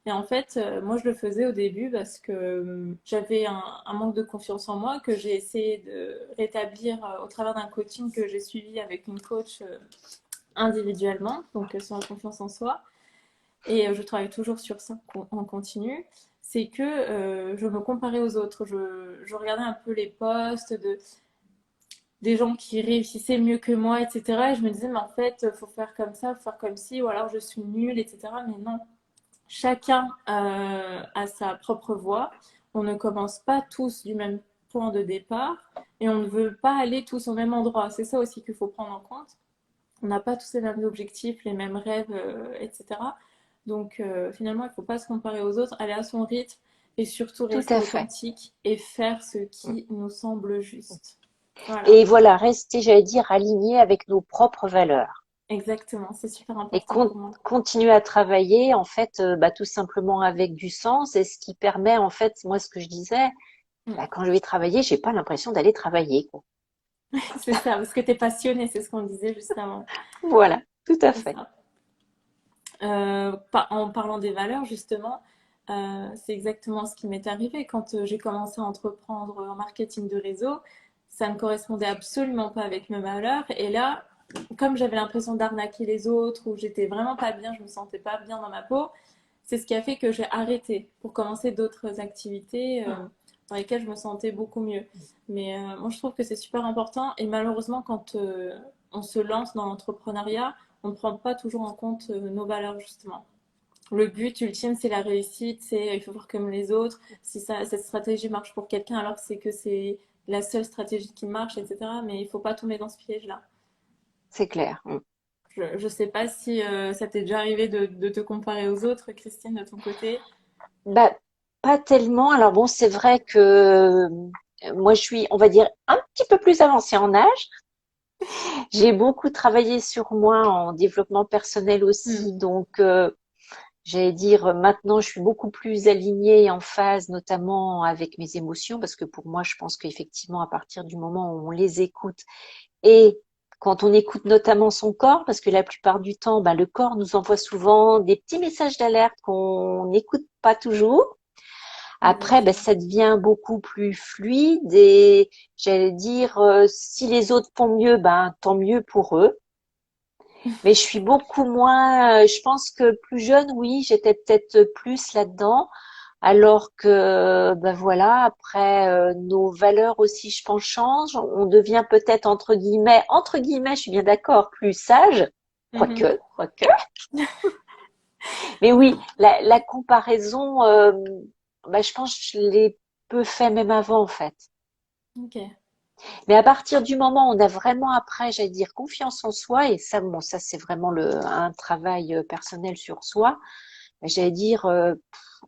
Et en fait, moi, je le faisais au début parce que j'avais un manque de confiance en moi que j'ai essayé de rétablir au travers d'un coaching que j'ai suivi avec une coach individuellement, donc sur la confiance en soi. Et je travaille toujours sur ça en continu. C'est que je me comparais aux autres. Je regardais un peu les posts des gens qui réussissaient mieux que moi, etc. Et je me disais, mais en fait, faut faire comme ça, faut faire comme ci, ou alors je suis nulle, etc. Mais non, chacun a sa propre voie. On ne commence pas tous du même point de départ et on ne veut pas aller tous au même endroit. C'est ça aussi qu'il faut prendre en compte. On n'a pas tous les mêmes objectifs, les mêmes rêves, etc. Donc finalement, il ne faut pas se comparer aux autres, aller à son rythme et surtout Tout rester à fait. authentique et faire ce qui nous semble juste. Voilà, Et voilà, rester, j'allais dire, aligné avec nos propres valeurs. exactement, c'est super Et important pour moi. continuer à travailler, en fait, bah, tout simplement avec du sens. Et ce qui permet, en fait, moi, ce que je disais, Mm. bah, quand je vais travailler, j'ai pas l'impression d'aller travailler, quoi. C'est ça, parce que tu es passionné, c'est ce qu'on disait juste avant. Voilà, tout à C'est fait. ça. En parlant des valeurs, justement, c'est exactement ce qui m'est arrivé quand j'ai commencé à entreprendre en marketing de réseau. Ça ne correspondait absolument pas avec mes valeurs. Et là, comme j'avais l'impression d'arnaquer les autres ou j'étais vraiment pas bien, je me sentais pas bien dans ma peau, c'est ce qui a fait que j'ai arrêté pour commencer d'autres activités dans lesquelles je me sentais beaucoup mieux. Mais moi, je trouve que c'est super important. Et malheureusement, quand on se lance dans l'entrepreneuriat, on ne prend pas toujours en compte nos valeurs, justement. Le but ultime, c'est la réussite, c'est il faut faire comme les autres. Si ça, cette stratégie marche pour quelqu'un, alors c'est que c'est la seule stratégie qui marche, etc. Mais il ne faut pas tomber dans ce piège-là. C'est clair. Je ne sais pas si ça t'est déjà arrivé de te comparer aux autres, Christine, de ton côté. Bah, pas tellement. Alors bon, c'est vrai que moi, je suis, on va dire, un petit peu plus avancée en âge. J'ai beaucoup travaillé sur moi en développement personnel Hmm. aussi, donc j'allais dire maintenant, je suis beaucoup plus alignée et en phase, notamment avec mes émotions, parce que pour moi, je pense qu'effectivement, à partir du moment où on les écoute et quand on écoute notamment son corps, parce que la plupart du temps, bah, le corps nous envoie souvent des petits messages d'alerte qu'on n'écoute pas toujours. Après, ben, Exactement. ça devient beaucoup plus fluide et j'allais dire, si les autres font mieux, ben, tant mieux pour eux. Mais je suis beaucoup moins, je pense que plus jeune, oui, j'étais peut-être plus là-dedans. Alors que, ben voilà, après, nos valeurs aussi, je pense, changent. On devient peut-être entre guillemets, je suis bien d'accord, plus sage. Mhm. Quoique. Mais oui, la comparaison, ben, je pense que je l'ai peu fait même avant, en fait. Ok. Mais à partir du moment où on a vraiment après, j'allais dire, confiance en soi, et ça, bon, ça c'est vraiment un travail personnel sur soi, j'allais dire,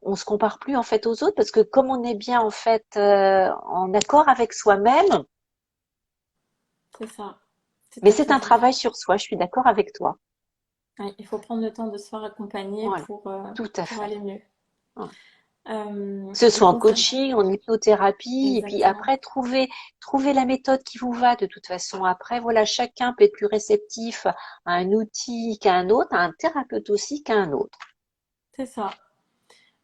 on se compare plus en fait aux autres parce que comme on est bien en fait en accord avec soi-même, C'est ça. C'est mais à c'est fait un juste. travail sur soi, je suis d'accord avec toi. Ouais, il faut prendre le temps de se faire accompagner Voilà, tout à pour fait. aller mieux. Ouais. Que ce Et soit en concernant... coaching, en hypnothérapie, et puis Exactement. après trouver la méthode qui vous va de toute façon. Après, voilà, chacun peut être plus réceptif à un outil qu'à un autre, à un thérapeute aussi qu'à un autre. C'est ça.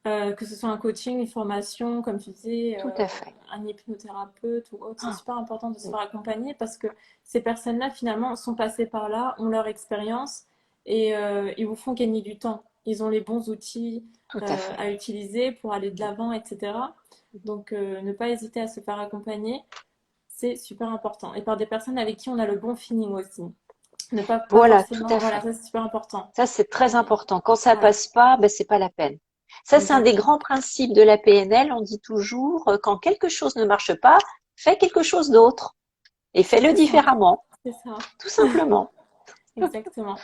Que ce soit un coaching, une formation, comme tu disais, Tout à fait. un hypnothérapeute ou autre, c'est Ah, super important de se mm, faire accompagner parce que ces personnes-là, finalement, sont passées par là, ont leur expérience et ils vous font gagner du temps. Ils ont les bons outils tout à fait. à utiliser pour aller de l'avant, etc. Donc, ne pas hésiter à se faire accompagner, c'est super important. Et par des personnes avec qui on a le bon feeling aussi. Ne pas Voilà, tout forcément, à voilà, fait. ça c'est super important. Ça, c'est très Et- important. Quand ça ouais, passe pas, ben, c'est pas la peine. Ça, c'est un des exactement. grands principes de la PNL. On dit toujours, quand quelque chose ne marche pas, fais quelque chose d'autre et C'est fais-le tout simple. différemment, C'est ça. tout simplement. Exactement.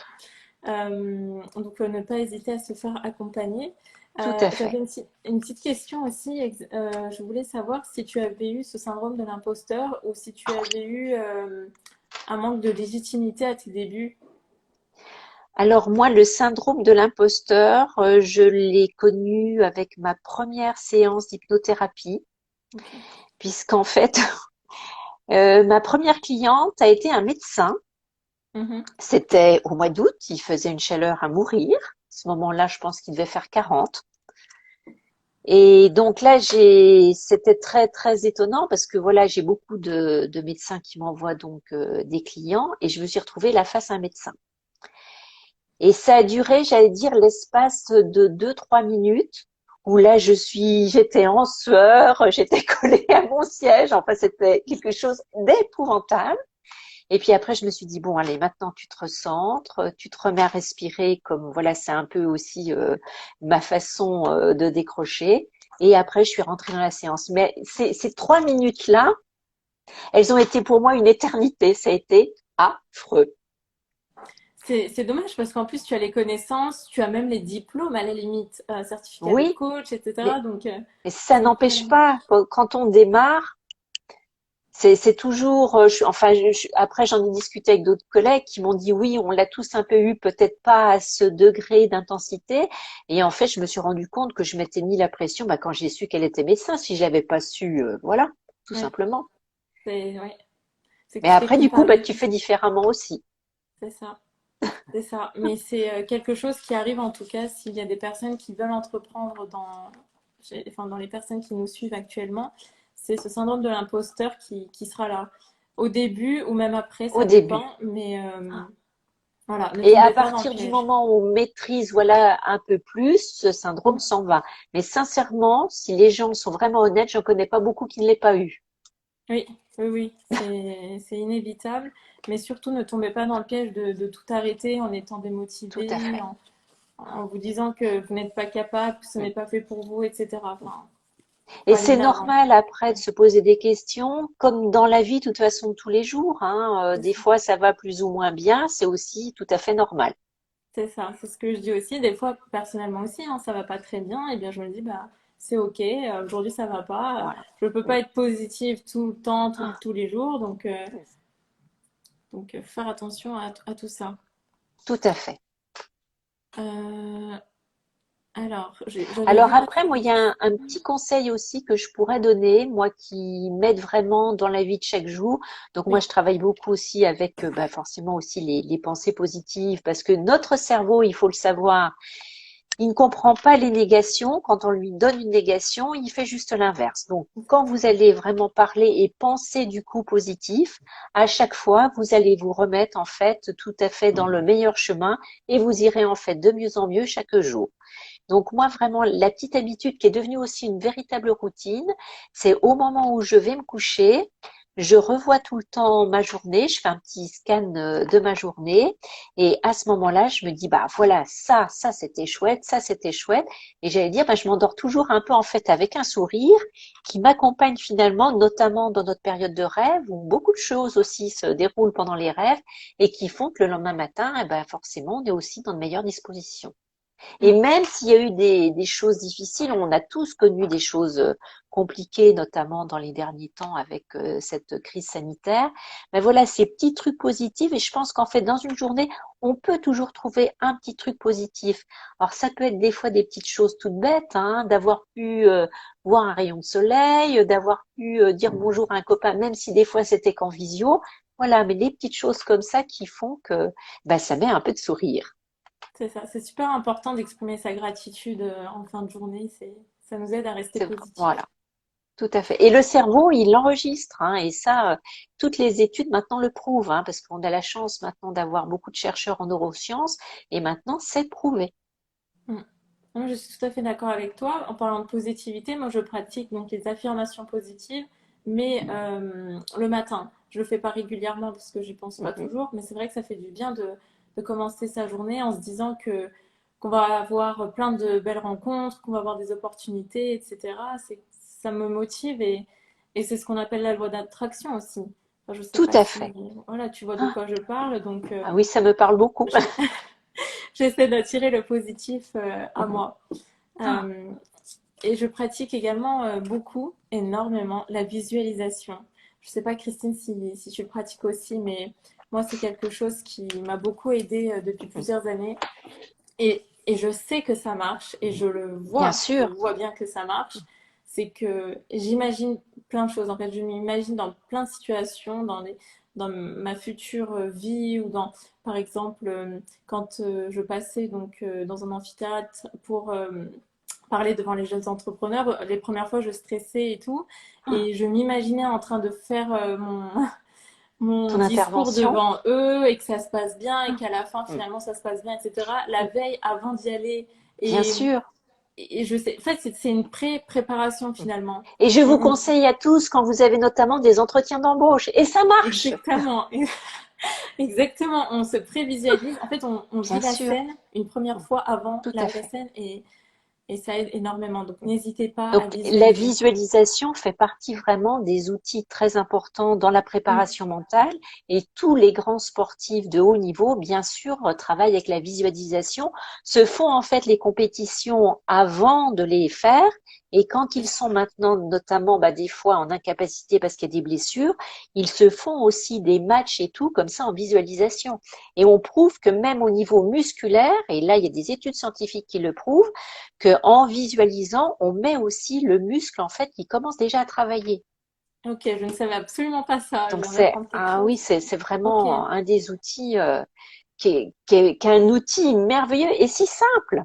Donc, ne pas hésiter à se faire accompagner. Tout à J'avais fait. une petite question aussi. Je voulais savoir si tu avais eu ce syndrome de l'imposteur ou si tu avais eu un manque de légitimité à tes débuts. Alors moi, le syndrome de l'imposteur, je l'ai connu avec ma première séance d'hypnothérapie, Ok. puisqu'en fait, ma première cliente a été un médecin. Mhm. C'était au mois d'août, il faisait une chaleur à mourir. À ce moment-là, je pense qu'il devait faire 40. Et donc là, c'était très très étonnant parce que voilà, j'ai beaucoup de médecins qui m'envoient donc des clients et je me suis retrouvée là face à un médecin. Et ça a duré, j'allais dire, l'espace de 2, 3 minutes où là, j'étais en sueur, j'étais collée à mon siège. Enfin, c'était quelque chose d'épouvantable. Et puis après, je me suis dit, bon, allez, maintenant tu te recentres, tu te remets à respirer comme, voilà, c'est un peu aussi ma façon de décrocher. Et après, je suis rentrée dans la séance. Mais ces 3 minutes-là, elles ont été pour moi une éternité. Ça a été affreux. C'est dommage parce qu'en plus tu as les connaissances, tu as même les diplômes à la limite, certificat de Oui, coach, etc. mais, Donc mais ça c'est très... n'empêche pas, quand on démarre, c'est toujours, enfin, après j'en ai discuté avec d'autres collègues qui m'ont dit oui, on l'a tous un peu eu, peut-être pas à ce degré d'intensité. Et en fait, je me suis rendu compte que je m'étais mis la pression, bah, quand j'ai su qu'elle était médecin. Si je l'avais pas su, voilà, tout Ouais, simplement. ouais. C'est que Mais tu fais après, du coup, bah, comparer, tu fais différemment aussi. c'est ça. C'est ça. Mais c'est quelque chose qui arrive en tout cas s'il y a des personnes qui veulent entreprendre enfin, dans les personnes qui nous suivent actuellement. C'est ce syndrome de l'imposteur qui sera là. Au début ou même après, Au ça dépend. début. Mais voilà, ne Et à tombez pas dans le partir du piège. moment où on maîtrise, voilà, un peu plus, ce syndrome s'en va. Mais sincèrement, si les gens sont vraiment honnêtes, j'en connais pas beaucoup qui ne l'aient pas eu. Oui, oui, oui, c'est inévitable. Mais surtout, ne tombez pas dans le piège de tout arrêter en étant Tout à démotivé, fait. en vous disant que vous n'êtes pas capable, que ce Mm. n'est pas fait pour vous, etc. Enfin, faut Et aller c'est de l'avant. normal après de se poser des questions, comme dans la vie, de toute façon, de tous les jours, hein. C'est Des ça. fois, ça va plus ou moins bien, c'est aussi tout à fait normal. C'est ça, c'est ce que je dis aussi. Des fois, personnellement aussi, hein, ça va pas très bien. Et bien, je me dis, bah, c'est ok. Aujourd'hui, ça va pas. Voilà. Je peux pas être positive tout le temps, Ah, tous les jours. Donc, faire attention à tout ça. tout à fait. Euh, alors, j'avais Alors vu après, passer. moi, il y a un petit conseil aussi que je pourrais donner, moi qui m'aide vraiment dans la vie de chaque jour. Donc moi, Oui, je travaille beaucoup aussi avec bah, forcément aussi les pensées positives, parce que notre cerveau, il faut le savoir, il ne comprend pas les négations. Quand on lui donne une négation, il fait juste l'inverse. Donc quand vous exactement. allez vraiment parler et penser du coup positif, à chaque fois, vous allez vous remettre en fait tout à fait dans le meilleur chemin et vous irez en fait de mieux en mieux chaque jour. Donc moi, vraiment, la petite habitude qui est devenue aussi une véritable routine, c'est au moment où je vais me coucher, je revois tout le temps ma journée, je fais un petit scan de ma journée et à ce moment-là, je me dis, bah voilà, ça c'était chouette. Et j'allais dire, bah, je m'endors toujours un peu en fait avec un sourire qui m'accompagne finalement, notamment dans notre période de rêve où beaucoup de choses aussi se déroulent pendant les rêves et qui font que le lendemain matin, eh ben, forcément, on est aussi dans de meilleures dispositions. Et Mm. même s'il y a eu des choses difficiles, on a tous connu des choses compliquées, notamment dans les derniers temps avec cette crise sanitaire. Mais voilà, ces petits trucs positifs. Et je pense qu'en fait, dans une journée, on peut toujours trouver un petit truc positif. Alors, ça peut être des fois des petites choses toutes bêtes, hein, d'avoir pu voir un rayon de soleil, d'avoir pu dire bonjour à un copain, même si des fois c'était qu'en visio. Voilà, mais des petites choses comme ça qui font que bah, ça met un peu de sourire. C'est ça. C'est super important d'exprimer sa gratitude en fin de journée. Ça nous aide à rester C'est vrai. positif. Voilà. Tout à fait. Et le cerveau, il l'enregistre, hein, et ça, toutes les études maintenant le prouvent, hein, parce qu'on a la chance maintenant d'avoir beaucoup de chercheurs en neurosciences, et maintenant c'est prouvé. Mm. Non, je suis tout à fait d'accord avec toi. En parlant de positivité, moi je pratique donc les affirmations positives, mais le matin. Je le fais pas régulièrement parce que j'y pense pas Mhm. toujours, mais c'est vrai que ça fait du bien de commencer sa journée en se disant que qu'on va avoir plein de belles rencontres, qu'on va avoir des opportunités, etc. Ça me motive et c'est ce qu'on appelle la loi d'attraction aussi. Enfin, je sais Tout pas à si fait. voilà, tu vois de Ah, quoi je parle, ah oui, ça me parle beaucoup. j'ai- j'essaie d'attirer le positif à Mhm. moi. Ah, Euh, et je pratique également beaucoup, énormément, la visualisation. Je ne sais pas, Christine, si tu le pratiques aussi, mais moi, c'est quelque chose qui m'a beaucoup aidée depuis mhm. plusieurs années. Et je sais que ça marche, et Bien je sûr. vois bien que ça marche. C'est que j'imagine plein de choses. En fait, je m'imagine dans plein de situations, dans ma future vie, ou dans, par exemple, quand je passais donc dans un amphithéâtre pour parler devant les jeunes entrepreneurs. Les premières fois, je stressais et tout. Ah, Et je m'imaginais en train de faire mon ton discours intervention. devant eux et que ça se passe bien et Ah, qu'à la fin, mm, finalement, ça se passe bien, etc. La mm. veille, avant d'y aller. Bien Et, sûr. et je sais, en fait, c'est une pré-préparation Mm. finalement. Et je vous On- conseille à tous quand vous avez notamment des entretiens d'embauche. Et ça marche. exactement, exactement. On se prévisualise. En fait, on vit Bien la sûr. scène une première Mm. fois avant Tout la à vraie fait. scène et ça aide énormément. Donc, n'hésitez pas à Donc, la visualiser. visualisation fait partie vraiment des outils très importants dans la Mm. préparation mentale et tous les grands sportifs de haut niveau, bien sûr, travaillent avec la visualisation, se font en fait les compétitions avant de les faire et quand C'est ils ça. sont maintenant notamment bah, des fois en incapacité parce qu'il y a des blessures, ils se font aussi des matchs et tout comme ça en visualisation. Et on prouve que même au niveau musculaire, et là il y a des études scientifiques qui le prouvent, qu'en visualisant, on met aussi le muscle en fait qui commence déjà à travailler. Ok, je ne savais absolument pas ça. Je Donc viens c'est d'apprendre quelque ah oui, chose. c'est Ok, vraiment un des outils qui est un outil merveilleux et si simple,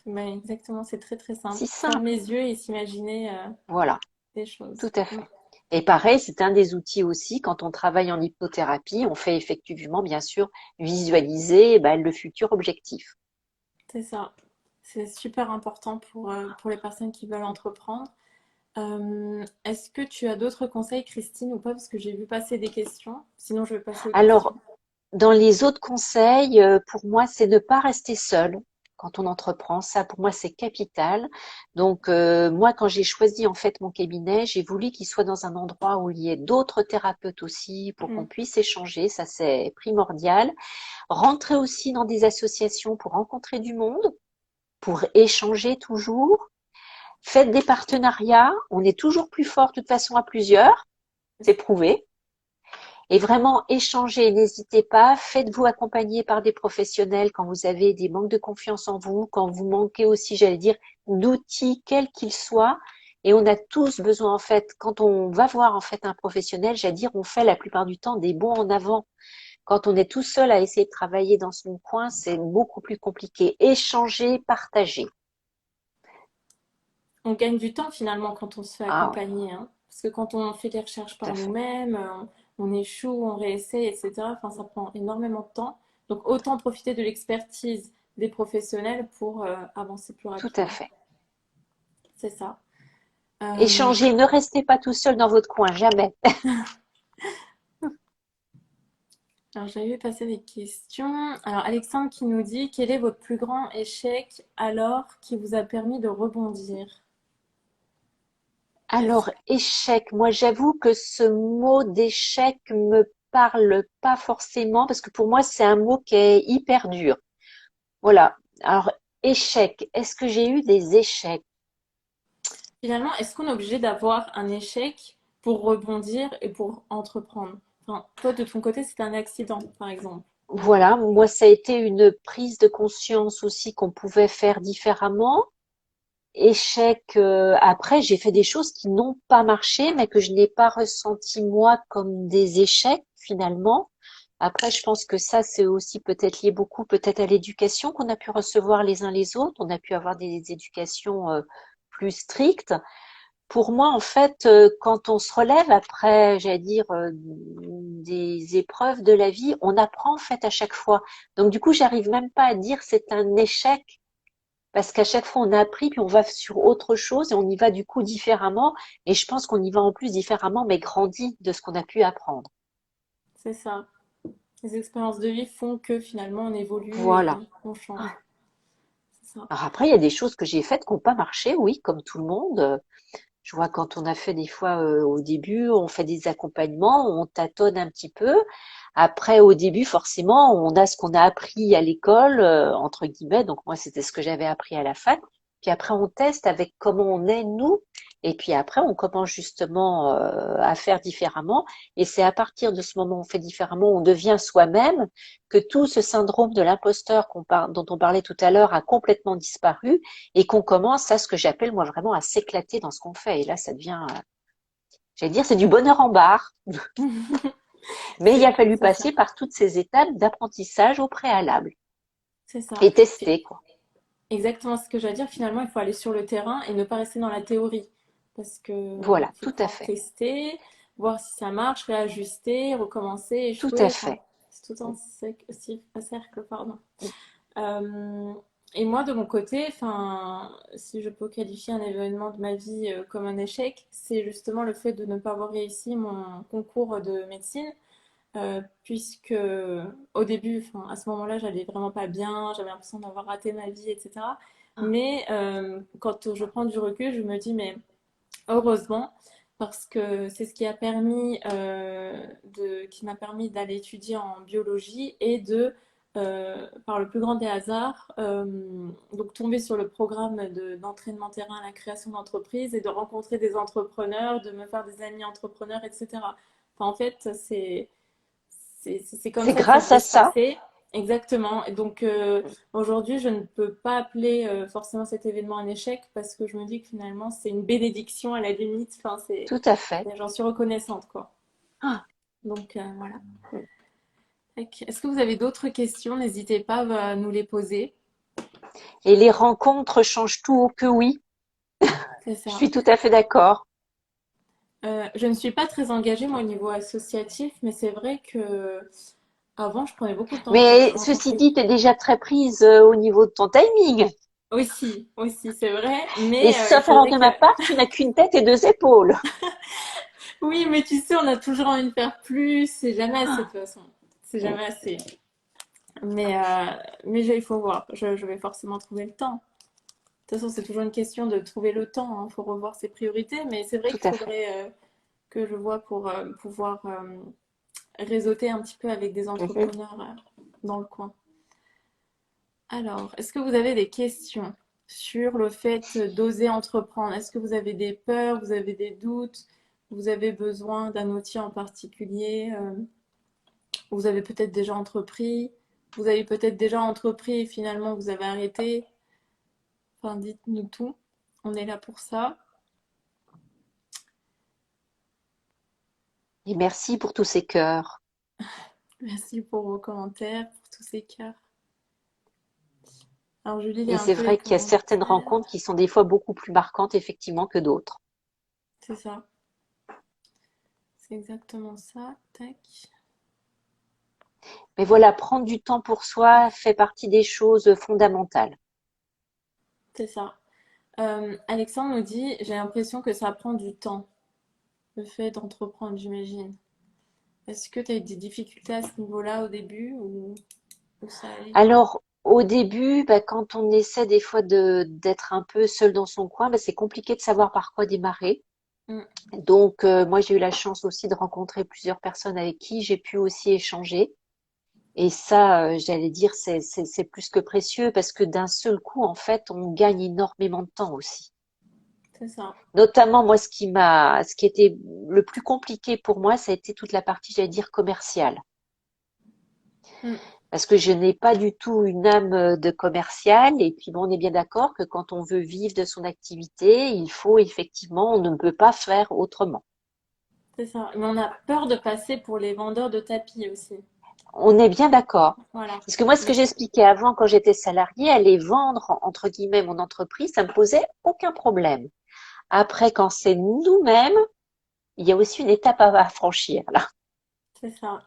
mais exactement, c'est très très simple. si Ferme simple. les yeux et s'imaginer Voilà, des tout choses. à Mm. fait. Et pareil, c'est un des outils aussi quand on travaille en hypnothérapie, on fait effectivement bien sûr visualiser ben, le futur objectif. C'est ça. C'est super important pour les personnes qui veulent entreprendre. Est-ce que tu as d'autres conseils, Christine, ou pas? Parce que j'ai vu passer des questions. Sinon, je vais passer aux questions. Alors, dans les autres conseils, pour moi, c'est ne pas rester seul quand on entreprend. Ça, pour moi, c'est capital. Donc, moi, quand j'ai choisi en fait mon cabinet, j'ai voulu qu'il soit dans un endroit où il y ait d'autres thérapeutes aussi pour qu'on Mm. puisse échanger. Ça, c'est primordial. Rentrer aussi dans des associations pour rencontrer du monde, pour échanger toujours. Faites des partenariats. On est toujours plus fort de toute façon à plusieurs. C'est prouvé. Et vraiment échanger, n'hésitez pas, faites-vous accompagner par des professionnels quand vous avez des manques de confiance en vous, quand vous manquez aussi, j'allais dire, d'outils, quels qu'ils soient. Et on a tous besoin, en fait, quand on va voir en fait un professionnel, j'allais dire, on fait la plupart du temps des bons en avant. Quand on est tout seul à essayer de travailler dans son coin, c'est beaucoup plus compliqué. Échanger, partager. On gagne du temps finalement quand on se fait Ah oui, accompagner, hein. Parce que quand on fait les recherches tout par à fait. nous-mêmes, on échoue, on réessaye, etc. Enfin, ça prend énormément de temps. Donc autant profiter de l'expertise des professionnels pour avancer plus Tout à rapidement. fait. C'est ça. Euh, Échanger, ne restez pas tout seul dans votre coin, jamais. alors j'avais passé des questions. Alors Alexandre qui nous dit quel est votre plus grand échec alors qui vous a permis de rebondir? Alors, échec, moi j'avoue que ce mot d'échec me parle pas forcément parce que pour moi c'est un mot qui est hyper dur. Voilà. Alors, échec, est-ce que j'ai eu des échecs? Finalement, est-ce qu'on est obligé d'avoir un échec pour rebondir et pour entreprendre? Enfin, toi, de ton côté, c'est un accident, par exemple. Voilà, moi ça a été une prise de conscience aussi qu'on pouvait faire différemment. Échec, après j'ai fait des choses qui n'ont pas marché mais que je n'ai pas ressenti moi comme des échecs finalement. Après, je pense que ça, c'est aussi peut-être lié beaucoup peut-être à l'éducation qu'on a pu recevoir les uns les autres. On a pu avoir des éducations plus strictes. Pour moi, en fait, quand on se relève après, j'allais dire, des épreuves de la vie, on apprend en fait à chaque fois. Donc du coup, j'arrive même pas à dire c'est un échec parce qu'à chaque fois on a appris puis on va sur autre chose et on y va du coup différemment. Et je pense qu'on y va en plus différemment, mais grandi de ce qu'on a pu apprendre. C'est ça. Les expériences de vie font que finalement, on évolue et Voilà. on change. C'est ça. Alors après, il y a des choses que j'ai faites qui n'ont pas marché, oui, comme tout le monde. Je vois quand on a fait des fois au début, on fait des accompagnements, on tâtonne un petit peu. Après, au début, forcément, on a ce qu'on a appris à l'école, entre guillemets. Donc moi, c'était ce que j'avais appris à la fac. Puis après, on teste avec comment on est nous. Et puis après, on commence justement à faire différemment. Et c'est à partir de ce moment où on fait différemment, on devient soi-même, que tout ce syndrome de l'imposteur dont on parlait tout à l'heure a complètement disparu et qu'on commence à ce que j'appelle moi vraiment à s'éclater dans ce qu'on fait. Et là, ça devient, j'allais dire, c'est du bonheur en barre. Mais il a fallu C'est ça. passer par toutes ces étapes d'apprentissage au préalable C'est ça. et tester, quoi. Exactement ce que j'allais dire. Finalement, il faut aller sur le terrain et ne pas rester dans la théorie. Parce que Voilà, faut tout à pouvoir fait, tester, voir si ça marche, réajuster, recommencer, tout à échouer. Enfin, fait. c'est tout un cercle, pardon. Euh, et moi, de mon côté, enfin, si je peux qualifier un événement de ma vie comme un échec, c'est justement le fait de ne pas avoir réussi mon concours de médecine, puisque au début, enfin, à ce moment-là, j'allais vraiment pas bien, j'avais l'impression d'avoir raté ma vie, etc. Mais quand je prends du recul, je me dis, mais heureusement, parce que c'est ce qui a permis qui m'a permis d'aller étudier en biologie et par le plus grand des hasards, donc tomber sur le programme d'entraînement terrain à la création d'entreprises et de rencontrer des entrepreneurs, de me faire des amis entrepreneurs, etc. Enfin, en fait, c'est comme C'est ça que ça grâce devait à se ça, passer. Exactement. Et donc aujourd'hui, je ne peux pas appeler forcément cet événement un échec parce que je me dis que finalement, c'est une bénédiction à la limite. Enfin, tout à fait. j'en suis reconnaissante, quoi. Ah, Donc voilà. Est-ce que vous avez d'autres questions? N'hésitez pas à nous les poser. et les rencontres changent tout, oh que oui. C'est Je ça. suis tout à fait d'accord. Je ne suis pas très engagée, moi, au niveau associatif, mais c'est vrai que avant, je prenais beaucoup de temps pour Mais ceci rencontrer. dit, tu es déjà très prise au niveau de ton timing. Aussi, aussi, c'est vrai, Et mais il sauf erreur faudrait de que ma part, tu n'as qu'une tête et deux épaules. Oui, mais tu sais, on a toujours envie de faire plus. C'est jamais assez de toute façon. C'est jamais assez. Mais, il faut voir. Je vais forcément trouver le temps. De toute façon, c'est toujours une question de trouver le temps. Il faut revoir ses priorités. Mais c'est vrai Tout qu'il à fait. faudrait que je vois pour pouvoir réseauter un petit peu avec des Mhm. entrepreneurs dans le coin. Alors, est-ce que vous avez des questions sur le fait d'oser entreprendre? Est-ce que vous avez des peurs, vous avez des doutes, vous avez besoin d'un outil en particulier? Vous avez peut-être déjà entrepris, vous avez peut-être déjà entrepris et finalement vous avez arrêté. Enfin, dites-nous tout. On est là pour ça. Et merci pour tous ces cœurs. Merci pour vos commentaires, pour tous ces cœurs. Alors, je lis Et un c'est peu les vrai qu'il y a certaines commentaires. rencontres qui sont des fois beaucoup plus marquantes, effectivement, que d'autres. C'est ça. C'est exactement ça. Tac. Mais voilà, prendre du temps pour soi fait partie des choses fondamentales. C'est ça. Alexandre nous dit, j'ai l'impression que ça prend du temps, le fait d'entreprendre, j'imagine. Est-ce que tu as eu des difficultés à ce niveau-là au début ou ça allait? Alors, au début, bah, quand on essaie des fois d'être un peu seul dans son coin, bah, c'est compliqué de savoir par quoi démarrer. Mm, Donc, moi, j'ai eu la chance aussi de rencontrer plusieurs personnes avec qui j'ai pu aussi échanger. Et ça, j'allais dire, c'est plus que précieux parce que d'un seul coup, en fait, on gagne énormément de temps aussi. c'est ça. Notamment, moi, ce qui était le plus compliqué pour moi, ça a été toute la partie, j'allais dire, commerciale. Mm, Parce que je n'ai pas du tout une âme de commercial. Et puis, bon, on est bien d'accord que quand on veut vivre de son activité, il faut effectivement, on ne peut pas faire autrement. c'est ça. Mais on a peur de passer pour les vendeurs de tapis aussi. On est bien d'accord. Voilà. Parce que moi, ce que Donc, j'expliquais avant, quand j'étais salariée, aller vendre, entre guillemets, mon entreprise, ça me posait aucun problème. Après, quand c'est nous-mêmes, il y a aussi une étape à franchir, là. c'est ça.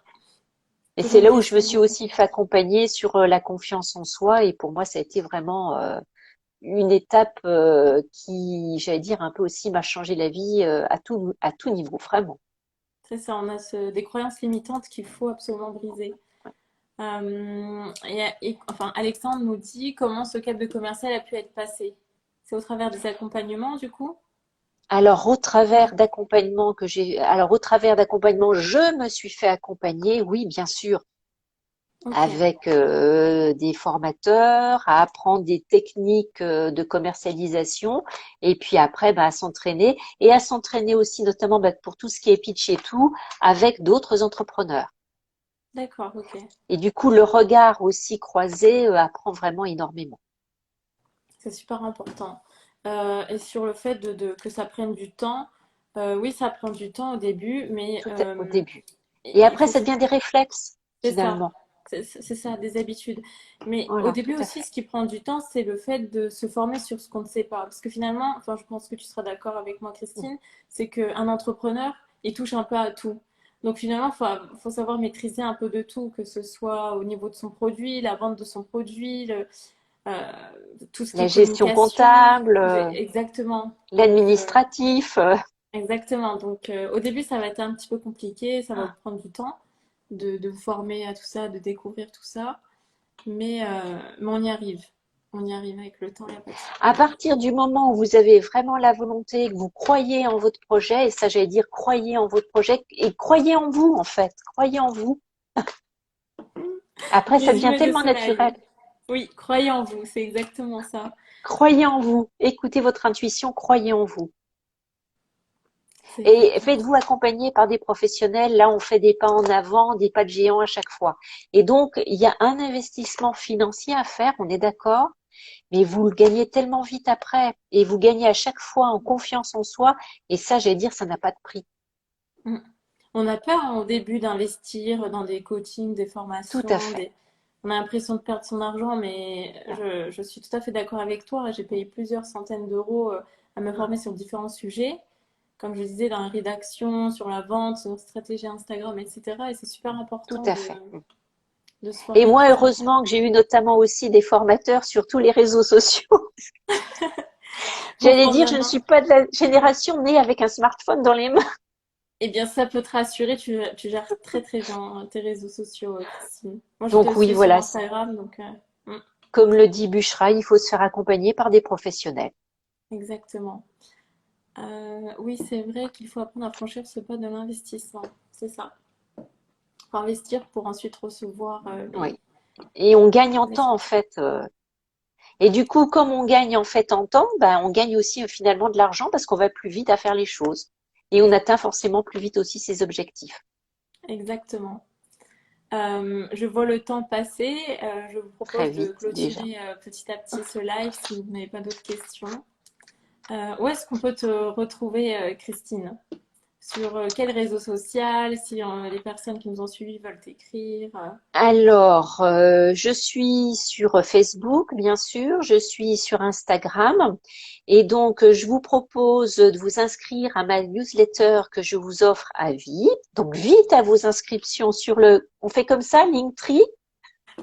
Et Toujours c'est une là où je me question suis de... aussi fait accompagner sur la confiance en soi. Et pour moi, ça a été vraiment une étape qui, j'allais dire, un peu aussi m'a changé la vie à tout niveau, vraiment. C'est ça, on a des croyances limitantes qu'il faut absolument briser. Enfin, Alexandre nous dit comment ce cap de commercial a pu être passé. C'est au travers des accompagnements, du coup? Alors au travers d'accompagnement, je me suis fait accompagner, oui, bien sûr, Ok, avec des formateurs, à apprendre des techniques de commercialisation, et puis après, bah, à s'entraîner aussi, notamment bah, pour tout ce qui est pitch et tout, avec d'autres entrepreneurs. d'accord, ok. Et du coup, le regard aussi croisé apprend vraiment énormément. C'est super important. Et sur le fait que ça prenne du temps, oui, ça prend du temps au début, mais Au début. Et il après, faut... ça devient des réflexes, C'est ça, finalement. c'est ça, des habitudes. Mais au Voilà, tout début à aussi, fait. ce qui prend du temps, c'est le fait de se former sur ce qu'on ne sait pas. Parce que finalement, enfin, je pense que tu seras d'accord avec moi, Christine, c'est qu'un entrepreneur, il touche un peu à tout. Donc finalement, faut savoir maîtriser un peu de tout, que ce soit au niveau de son produit, la vente de son produit, euh, tout ce qui La est gestion communication. comptable, Exactement. l'administratif. Exactement. Donc, au début, ça va être un petit peu compliqué, ça va vous prendre du temps de vous former à tout ça, de découvrir tout ça. Mais on y arrive. On y arrive avec le temps, il n'y a pas de souci. À partir du moment où vous avez vraiment la volonté, que vous croyez en votre projet, et ça j'allais dire croyez en votre projet et croyez en vous en fait, croyez en vous. Après ça devient Résumé de tellement naturel. soleil. Oui, croyez en vous, c'est exactement ça. Croyez en vous, écoutez votre intuition, croyez en vous. C'est Et exactement ça. faites-vous accompagner par des professionnels. Là, on fait des pas en avant, des pas de géant à chaque fois. Et donc, il y a un investissement financier à faire, on est d'accord, mais vous le gagnez tellement vite après. Et vous gagnez à chaque fois en confiance en soi. Et ça, j'allais dire, ça n'a pas de prix. Mm. On a peur au début d'investir dans des coachings, des Tout à formations, fait. on a l'impression de perdre son argent, mais je suis tout à fait d'accord avec toi. J'ai payé plusieurs centaines d'euros à me former sur différents sujets, comme je disais, dans la rédaction, sur la vente, sur la stratégie Instagram, etc. Et c'est super Tout important à fait. de se Et former à tout moi, ça. heureusement que j'ai eu notamment aussi des formateurs sur tous les réseaux sociaux. Pour J'allais prendre dire, la je ne main. suis pas de la génération née avec un smartphone dans les mains. Eh bien, ça peut te rassurer, tu gères très très bien tes réseaux sociaux, Christine. Moi, je te Donc oui, suis sur voilà, Instagram, donc comme le dit Bushra, il faut se faire accompagner par des professionnels. exactement. Oui, c'est vrai qu'il faut apprendre à franchir ce pas de l'investissement. C'est ça. Faut investir pour ensuite recevoir Oui. Et on gagne en les temps, en choses. fait. Et du coup, comme on gagne en fait en temps, ben, on gagne aussi finalement de l'argent parce qu'on va plus vite à faire les choses. Et on atteint forcément plus vite aussi ses objectifs. Exactement. Je vois le temps passer. Je vous Très propose de vite déjà. clôturer petit à petit ce live si vous n'avez pas d'autres questions. Où est-ce qu'on peut te retrouver, Christine? Sur quel réseau social? Si les personnes qui nous ont suivis veulent t'écrire. Alors, je suis sur Facebook, bien sûr, je suis sur Instagram, et donc je vous propose de vous inscrire à ma newsletter que je vous offre à vie. Donc vite à vos inscriptions sur on fait comme ça, Linktree.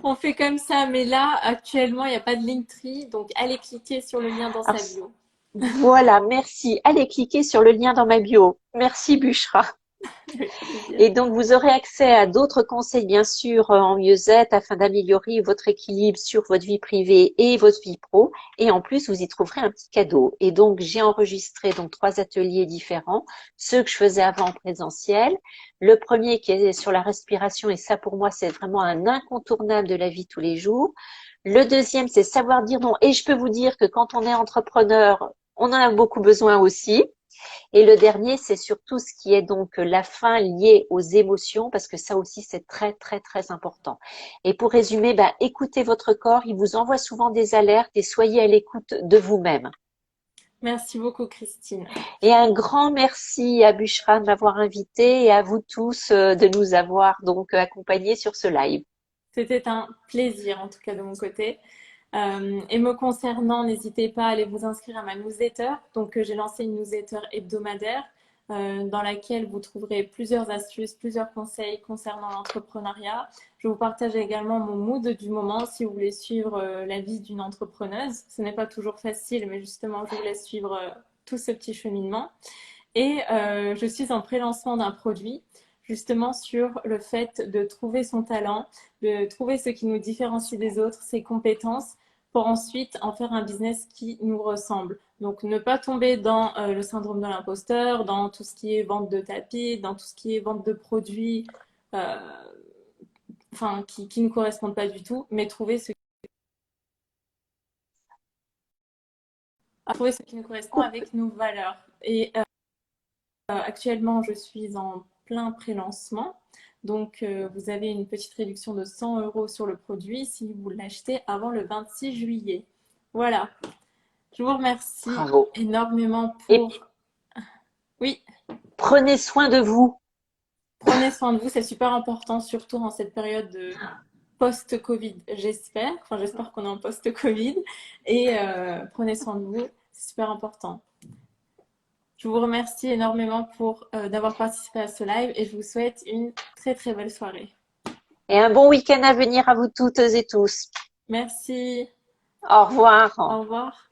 On fait comme ça, mais là, actuellement, il n'y a pas de Linktree, donc allez cliquer sur le lien dans Alors, sa bio. voilà, merci. Allez cliquer sur le lien dans ma bio. Merci, Bushra. Avec plaisir. Et donc, vous aurez accès à d'autres conseils, bien sûr, en mieux-être afin d'améliorer votre équilibre sur votre vie privée et votre vie pro. Et en plus, vous y trouverez un petit cadeau. Et donc, j'ai enregistré donc 3 ateliers différents, ceux que je faisais avant en présentiel. Le premier qui est sur la respiration, et ça pour moi, c'est vraiment un incontournable de la vie tous les jours. Le deuxième, c'est savoir dire non. Et je peux vous dire que quand on est entrepreneur, on en a beaucoup besoin aussi. Et le dernier, c'est surtout ce qui est donc la fin liée aux émotions, parce que ça aussi, c'est très, très, très important. Et pour résumer, ben, écoutez votre corps, il vous envoie souvent des alertes et soyez à l'écoute de vous-même. Merci beaucoup, Christine. Et un grand merci à Bushra de m'avoir invité et à vous tous de nous avoir donc accompagnés sur ce live. C'était un plaisir, en tout cas de mon côté. Et me concernant, n'hésitez pas à aller vous inscrire à ma newsletter. Donc, j'ai lancé une newsletter hebdomadaire dans laquelle vous trouverez plusieurs astuces, plusieurs conseils concernant l'entrepreneuriat. Je vous partage également mon mood du moment si vous voulez suivre la vie d'une entrepreneuse. Ce n'est pas toujours facile, mais justement, je vous laisse suivre tout ce petit cheminement. Et je suis en pré-lancement d'un produit justement sur le fait de trouver son talent, de trouver ce qui nous différencie des autres, ses compétences, pour ensuite en faire un business qui nous ressemble. Donc ne pas tomber dans le syndrome de l'imposteur, dans tout ce qui est vente de tapis, dans tout ce qui est vente de produits euh, enfin, qui ne correspondent pas du tout, mais trouver ce qui nous correspond Coupe. avec nos valeurs. Et actuellement, je suis en plein pré-lancement. Donc, vous avez une petite réduction de 100 euros sur le produit si vous l'achetez avant le 26 juillet. Voilà. Je vous remercie Bravo. énormément Et pour... Oui, prenez soin de vous. prenez soin de vous. C'est super important, surtout en cette période de post-Covid, j'espère. Enfin, j'espère qu'on est en post-Covid. Et prenez soin de vous. C'est super important. Je vous remercie énormément pour d'avoir participé à ce live et je vous souhaite une très très belle soirée. Et un bon week-end à venir à vous toutes et tous. Merci. Au revoir. Au revoir.